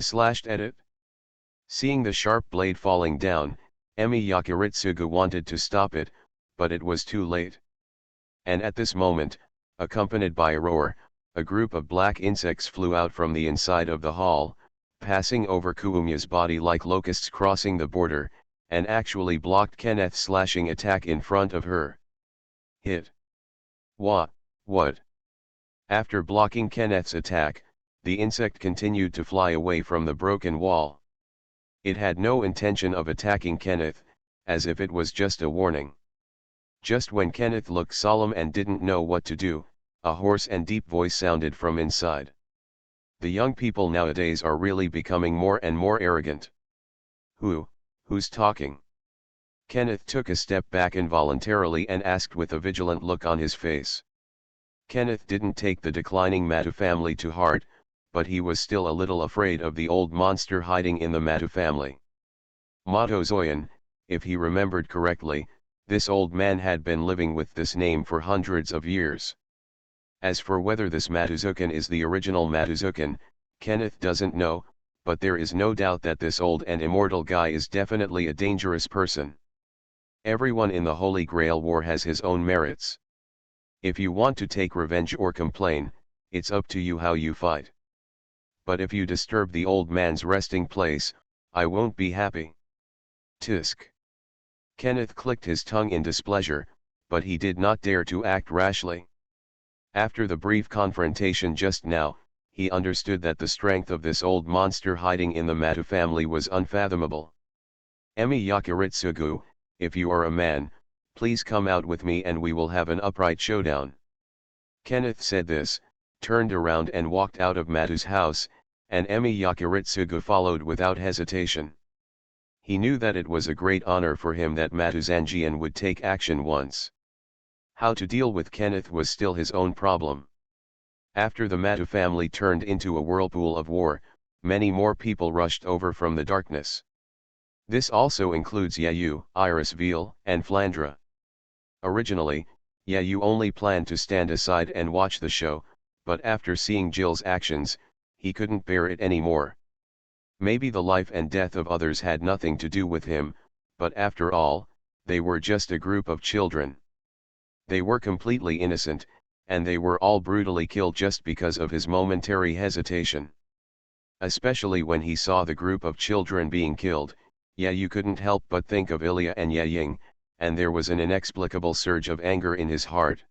A: slashed at it. Seeing the sharp blade falling down, Emi Yakiritsugu wanted to stop it, but it was too late. And at this moment, accompanied by a roar, a group of black insects flew out from the inside of the hall, passing over Kuumya's body like locusts crossing the border, and actually blocked Kenneth's slashing attack in front of her. Hit. What? After blocking Kenneth's attack, the insect continued to fly away from the broken wall. It had no intention of attacking Kenneth, as if it was just a warning. Just when Kenneth looked solemn and didn't know what to do, a hoarse and deep voice sounded from inside. The young people nowadays are really becoming more and more arrogant. Who's talking? Kenneth took a step back involuntarily and asked with a vigilant look on his face. Kenneth didn't take the declining Matu family to heart, but he was still a little afraid of the old monster hiding in the Matu family. Matozoyan, if he remembered correctly, this old man had been living with this name for hundreds of years. As for whether this Matuzukan is the original Matuzukan, Kenneth doesn't know, but there is no doubt that this old and immortal guy is definitely a dangerous person. Everyone in the Holy Grail War has his own merits. If you want to take revenge or complain, it's up to you how you fight. But if you disturb the old man's resting place, I won't be happy. Tisk. Kenneth clicked his tongue in displeasure, but he did not dare to act rashly. After the brief confrontation just now, he understood that the strength of this old monster hiding in the Matu family was unfathomable. Emi Yakiritsugu, if you are a man, please come out with me and we will have an upright showdown. Kenneth said this, turned around and walked out of Matu's house, and Emi Yakiritsugu followed without hesitation. He knew that it was a great honor for him that Matu Zanjian would take action once. How to deal with Kenneth was still his own problem. After the Matu family turned into a whirlpool of war, many more people rushed over from the darkness. This also includes Yayu, Irisveal, and Flandra. Originally, Yayu only planned to stand aside and watch the show, but after seeing Jill's actions, he couldn't bear it anymore. Maybe the life and death of others had nothing to do with him, but after all, they were just a group of children. They were completely innocent, and they were all brutally killed just because of his momentary hesitation. Especially when he saw the group of children being killed, Yayu couldn't help but think of Ilya and Yaying, and there was an inexplicable surge of anger in his heart.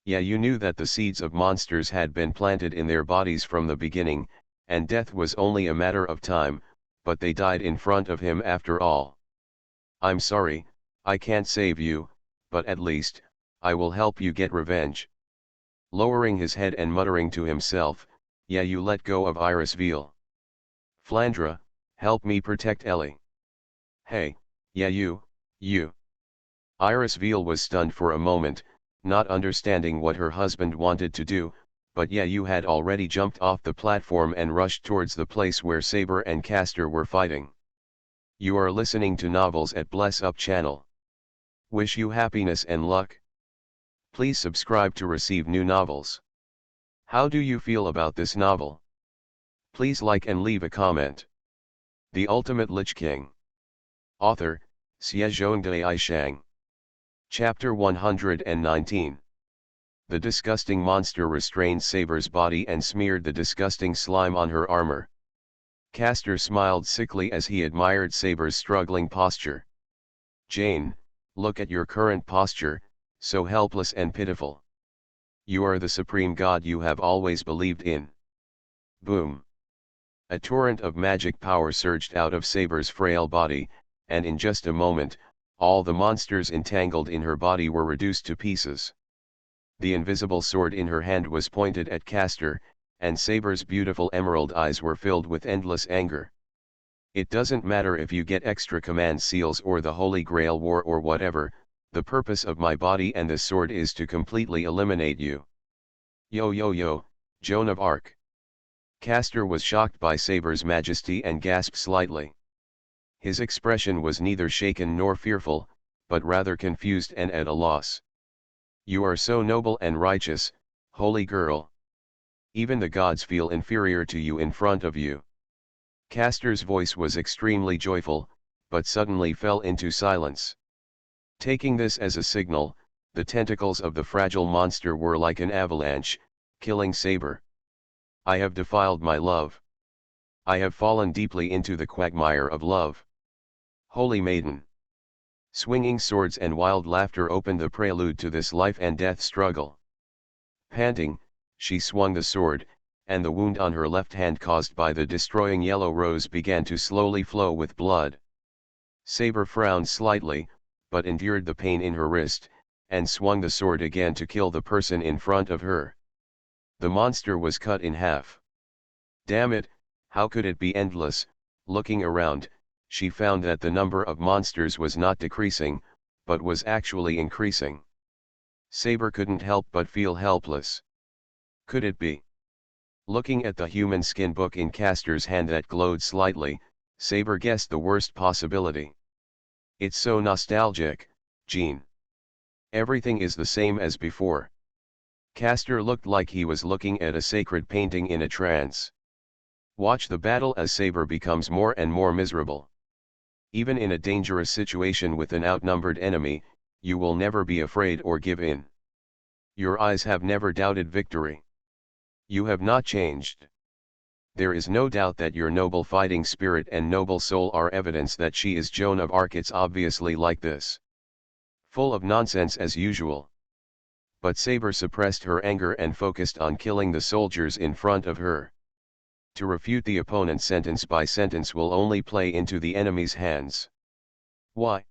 A: Yayu knew that the seeds of monsters had been planted in their bodies from the beginning, and death was only a matter of time, but they died in front of him after all. I'm sorry, I can't save you, but at least, I will help you get revenge. Lowering his head and muttering to himself, Yayu let go of Irisveal. Flandra, help me protect Ellie. Hey, Yayu, you. Irisveal was stunned for a moment, not understanding what her husband wanted to do, but Yayu had already jumped off the platform and rushed towards the place where Saber and Castor were fighting. You are listening to Novels at Bless Up channel. Wish you happiness and luck. Please subscribe to receive new novels. How do you feel about this novel? Please like and leave a comment. The Ultimate Lich King. Author, Xiezhongdai Shang. Chapter 119. The disgusting monster restrained Saber's body and smeared the disgusting slime on her armor. Castor smiled sickly as he admired Saber's struggling posture. Jane, look at your current posture, so helpless and pitiful. You are the supreme god you have always believed in. Boom. A torrent of magic power surged out of Saber's frail body, and in just a moment, all the monsters entangled in her body were reduced to pieces. The invisible sword in her hand was pointed at Castor, and Saber's beautiful emerald eyes were filled with endless anger. It doesn't matter if you get extra command seals or the Holy Grail War or whatever, the purpose of my body and this sword is to completely eliminate you. Yo yo yo, Joan of Arc. Castor was shocked by Saber's majesty and gasped slightly. His expression was neither shaken nor fearful, but rather confused and at a loss. You are so noble and righteous, holy girl. Even the gods feel inferior to you in front of you. Castor's voice was extremely joyful, but suddenly fell into silence. Taking this as a signal, the tentacles of the fragile monster were like an avalanche, killing Saber. I have defiled my love. I have fallen deeply into the quagmire of love. Holy maiden. Swinging swords and wild laughter opened the prelude to this life and death struggle. Panting, she swung the sword, and the wound on her left hand caused by the destroying yellow rose began to slowly flow with blood. Saber frowned slightly, but endured the pain in her wrist, and swung the sword again to kill the person in front of her. The monster was cut in half. Damn it, how could it be endless? Looking around, she found that the number of monsters was not decreasing, but was actually increasing. Saber couldn't help but feel helpless. Could it be? Looking at the human skin book in Castor's hand that glowed slightly, Saber guessed the worst possibility. It's so nostalgic, Jean. Everything is the same as before. Castor looked like he was looking at a sacred painting in a trance. Watch the battle as Saber becomes more and more miserable. Even in a dangerous situation with an outnumbered enemy, you will never be afraid or give in. Your eyes have never doubted victory. You have not changed. There is no doubt that your noble fighting spirit and noble soul are evidence that she is Joan of Arc. It's obviously like this. Full of nonsense as usual. But Saber suppressed her anger and focused on killing the soldiers in front of her. To refute the opponent sentence by sentence will only play into the enemy's hands. Why?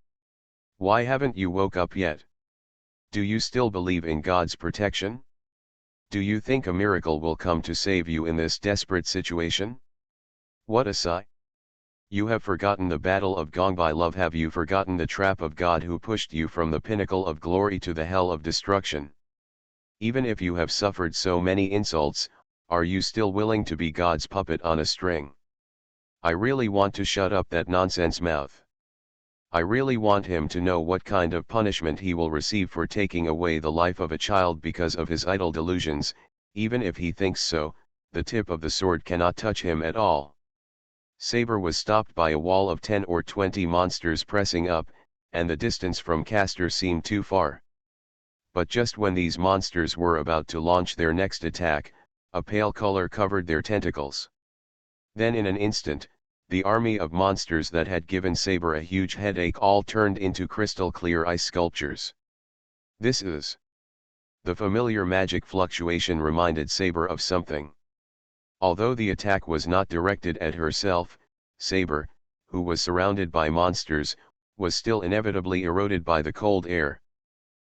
A: Why haven't you woke up yet? Do you still believe in God's protection? Do you think a miracle will come to save you in this desperate situation? What a sigh! You have forgotten the battle of Gongbai love. Have you forgotten the trap of God who pushed you from the pinnacle of glory to the hell of destruction? Even if you have suffered so many insults, are you still willing to be God's puppet on a string? I really want to shut up that nonsense mouth. I really want him to know what kind of punishment he will receive for taking away the life of a child because of his idle delusions. Even if he thinks so, the tip of the sword cannot touch him at all. Saber was stopped by a wall of 10 or 20 monsters pressing up, and the distance from Castor seemed too far. But just when these monsters were about to launch their next attack, a pale color covered their tentacles. Then in an instant, the army of monsters that had given Saber a huge headache all turned into crystal clear ice sculptures. This is. The familiar magic fluctuation reminded Saber of something. Although the attack was not directed at herself, Saber, who was surrounded by monsters, was still inevitably eroded by the cold air.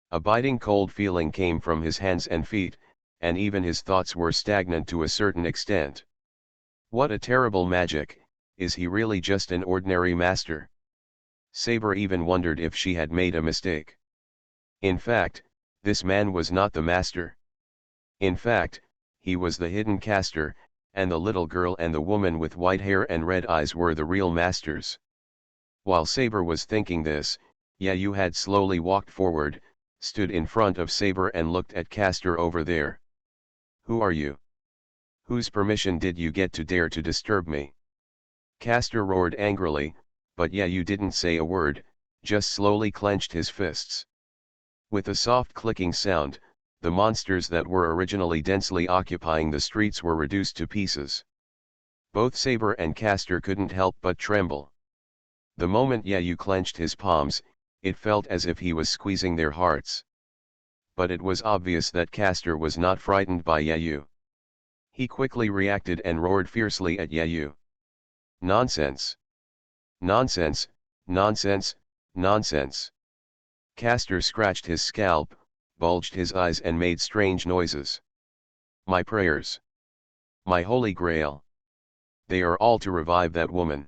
A: A biting cold feeling came from his hands and feet, and even his thoughts were stagnant to a certain extent. What a terrible magic! Is he really just an ordinary master? Saber even wondered if she had made a mistake. In fact, this man was not the master. In fact, he was the hidden caster, and the little girl and the woman with white hair and red eyes were the real masters. While Saber was thinking this, Yayu had slowly walked forward, stood in front of Saber and looked at Castor over there. Who are you? Whose permission did you get to dare to disturb me? Castor roared angrily, but Yayu didn't say a word, just slowly clenched his fists. With a soft clicking sound, the monsters that were originally densely occupying the streets were reduced to pieces. Both Saber and Castor couldn't help but tremble. The moment Yayu clenched his palms, it felt as if he was squeezing their hearts. But it was obvious that Castor was not frightened by Yayu. He quickly reacted and roared fiercely at Yayu. Nonsense! Nonsense, nonsense, nonsense! Castor scratched his scalp, bulged his eyes and made strange noises. My prayers! My holy grail! They are all to revive that woman.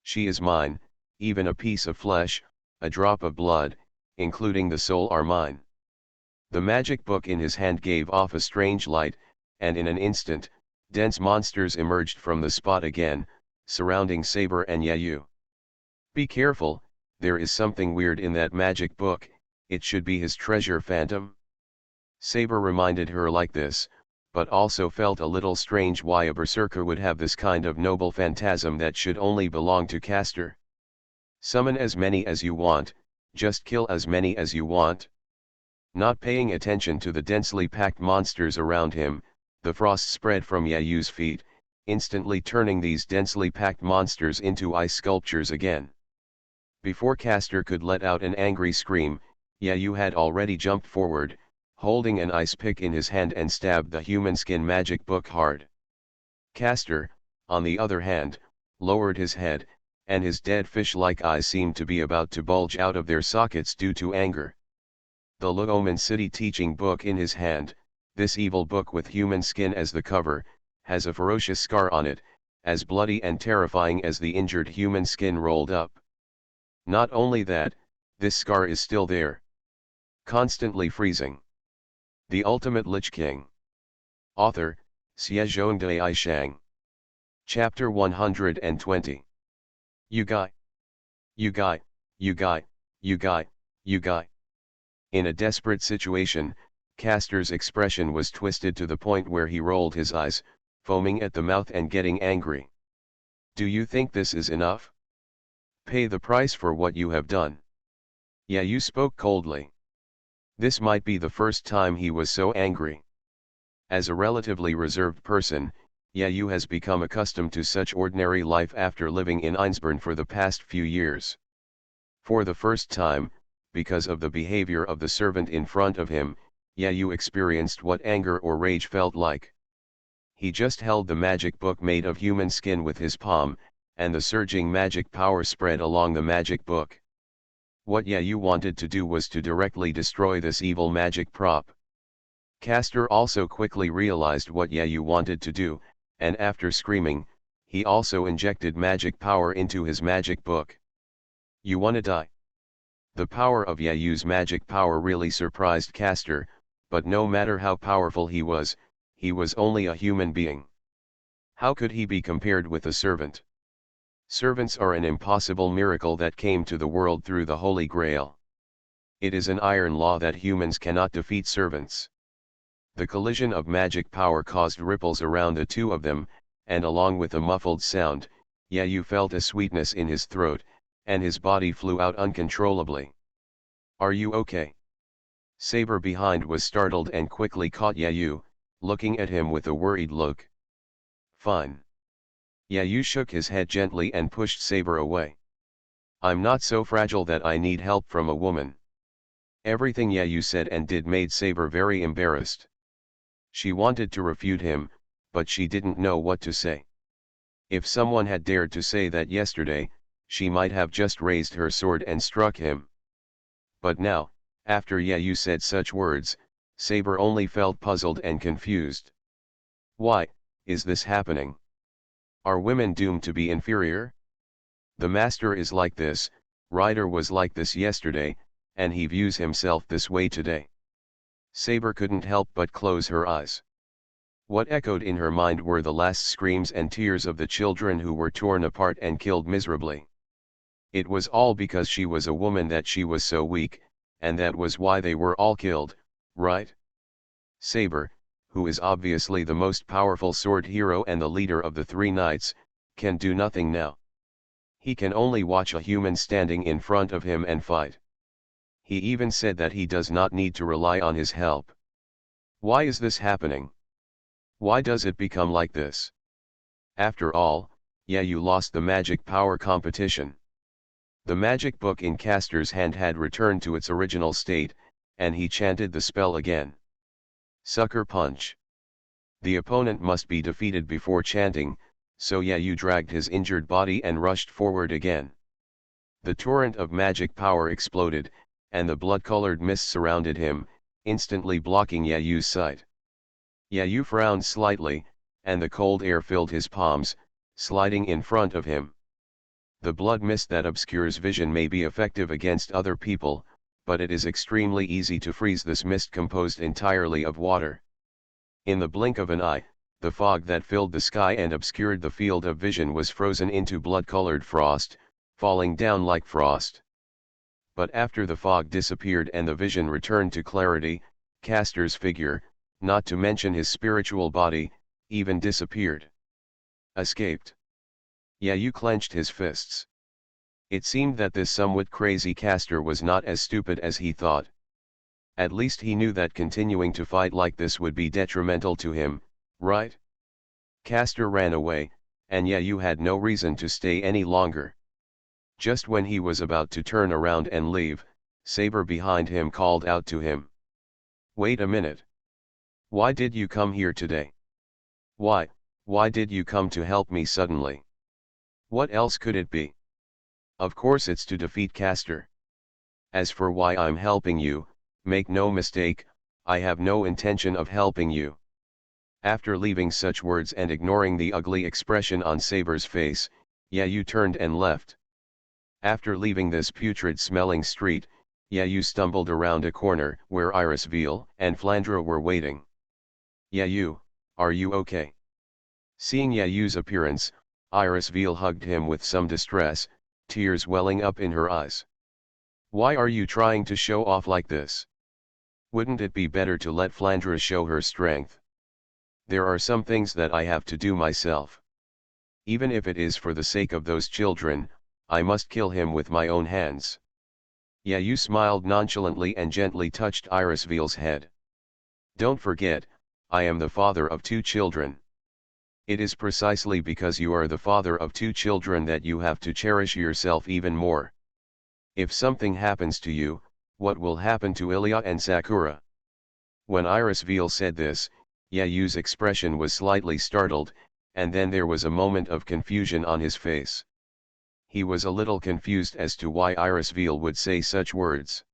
A: She is mine, even a piece of flesh, a drop of blood, including the soul are mine. The magic book in his hand gave off a strange light, and in an instant, dense monsters emerged from the spot again, surrounding Saber and Yayu. Be careful, there is something weird in that magic book, it should be his treasure phantom. Saber reminded her like this, but also felt a little strange why a berserker would have this kind of noble phantasm that should only belong to Castor. Summon as many as you want, just kill as many as you want. Not paying attention to the densely packed monsters around him, the frost spread from Yayu's feet, instantly turning these densely packed monsters into ice sculptures again. Before Castor could let out an angry scream, Yayu had already jumped forward, holding an ice pick in his hand and stabbed the human skin magic book hard. Castor, on the other hand, lowered his head, and his dead fish-like eyes seemed to be about to bulge out of their sockets due to anger. The Luomen City teaching book in his hand, this evil book with human skin as the cover, has a ferocious scar on it, as bloody and terrifying as the injured human skin rolled up. Not only that, this scar is still there. Constantly freezing. The Ultimate Lich King. Author, Xiezhongdai Shang. Chapter 120. You guy. You guy, you guy, you guy, you guy. In a desperate situation, Castor's expression was twisted to the point where he rolled his eyes, foaming at the mouth and getting angry. Do you think this is enough? Pay the price for what you have done. Yayu spoke coldly. This might be the first time he was so angry. As a relatively reserved person, Yayu has become accustomed to such ordinary life after living in Einsborn for the past few years. For the first time, because of the behavior of the servant in front of him, Yayu experienced what anger or rage felt like. He just held the magic book made of human skin with his palm, and the surging magic power spread along the magic book. What Yayu wanted to do was to directly destroy this evil magic prop. Castor also quickly realized what Yayu wanted to do, and after screaming, he also injected magic power into his magic book. You wanna die? The power of Yayu's magic power really surprised Castor, but no matter how powerful he was only a human being. How could he be compared with a servant? Servants are an impossible miracle that came to the world through the Holy Grail. It is an iron law that humans cannot defeat servants. The collision of magic power caused ripples around the two of them, and along with a muffled sound, Yayu felt a sweetness in his throat, and his body flew out uncontrollably. Are you okay? Saber behind was startled and quickly caught Yayu, looking at him with a worried look. Fine. Yayu shook his head gently and pushed Saber away. I'm not so fragile that I need help from a woman. Everything Yayu said and did made Saber very embarrassed. She wanted to refute him, but she didn't know what to say. If someone had dared to say that yesterday, she might have just raised her sword and struck him. But now, after Yayu said such words, Saber only felt puzzled and confused. Why is this happening? Are women doomed to be inferior? The master is like this, Ryder was like this yesterday, and he views himself this way today. Saber couldn't help but close her eyes. What echoed in her mind were the last screams and tears of the children who were torn apart and killed miserably. It was all because she was a woman that she was so weak, and that was why they were all killed, right? Saber, who is obviously the most powerful sword hero and the leader of the three knights, can do nothing now. He can only watch a human standing in front of him and fight. He even said that he does not need to rely on his help. Why is this happening? Why does it become like this? After all, Yayu lost the magic power competition. The magic book in Castor's hand had returned to its original state, and he chanted the spell again. Sucker Punch. The opponent must be defeated before chanting, so Yayu dragged his injured body and rushed forward again. The torrent of magic power exploded, and the blood-colored mist surrounded him, instantly blocking Yayu's sight. Yayu frowned slightly, and the cold air filled his palms, sliding in front of him. The blood mist that obscures vision may be effective against other people, but it is extremely easy to freeze this mist composed entirely of water. In the blink of an eye, the fog that filled the sky and obscured the field of vision was frozen into blood-colored frost, falling down like frost. But after the fog disappeared and the vision returned to clarity, Castor's figure, not to mention his spiritual body, even disappeared. Escaped. Yayu clenched his fists. It seemed that this somewhat crazy Castor was not as stupid as he thought. At least he knew that continuing to fight like this would be detrimental to him, right? Castor ran away, and Yayu had no reason to stay any longer. Just when he was about to turn around and leave, Saber behind him called out to him. Wait a minute. Why did you come here today? Why did you come to help me suddenly? What else could it be? Of course it's to defeat Castor. As for why I'm helping you, make no mistake, I have no intention of helping you. After leaving such words and ignoring the ugly expression on Saber's face, Yayu turned and left. After leaving this putrid-smelling street, Yayu stumbled around a corner where Irisveal and Flandra were waiting. Yayu, are you okay? Seeing Yayu's appearance, Irisveal hugged him with some distress, tears welling up in her eyes. Why are you trying to show off like this? Wouldn't it be better to let Flandra show her strength? There are some things that I have to do myself. Even if it is for the sake of those children, I must kill him with my own hands. Yayu smiled nonchalantly and gently touched Irisveal's head. Don't forget, I am the father of 2 children. It is precisely because you are the father of 2 children that you have to cherish yourself even more. If something happens to you, what will happen to Ilya and Sakura? When Irisveal said this, Yayu's expression was slightly startled, and then there was a moment of confusion on his face. he was a little confused as to why Irisveal would say such words.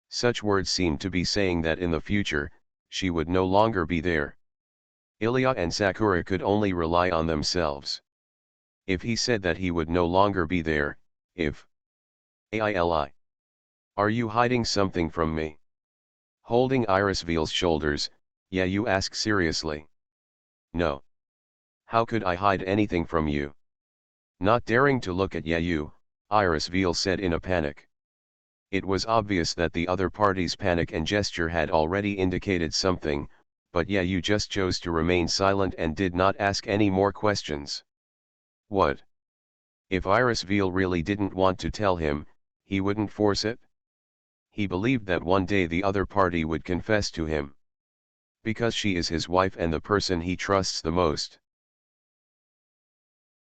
A: Such words seemed to be saying that in the future, she would no longer be there. Ilya and Sakura could only rely on themselves. If he said that he would no longer be there, if AILI. Are you hiding something from me? Holding Irisveal's shoulders, Yayu asked seriously. No. How could I hide anything from you? Not daring to look at Yayu, Irisveal said in a panic. It was obvious that the other party's panic and gesture had already indicated something, but Yayu just chose to remain silent and did not ask any more questions. What? If Irisveal really didn't want to tell him, he wouldn't force it? He believed that one day the other party would confess to him. Because she is his wife and the person he trusts the most.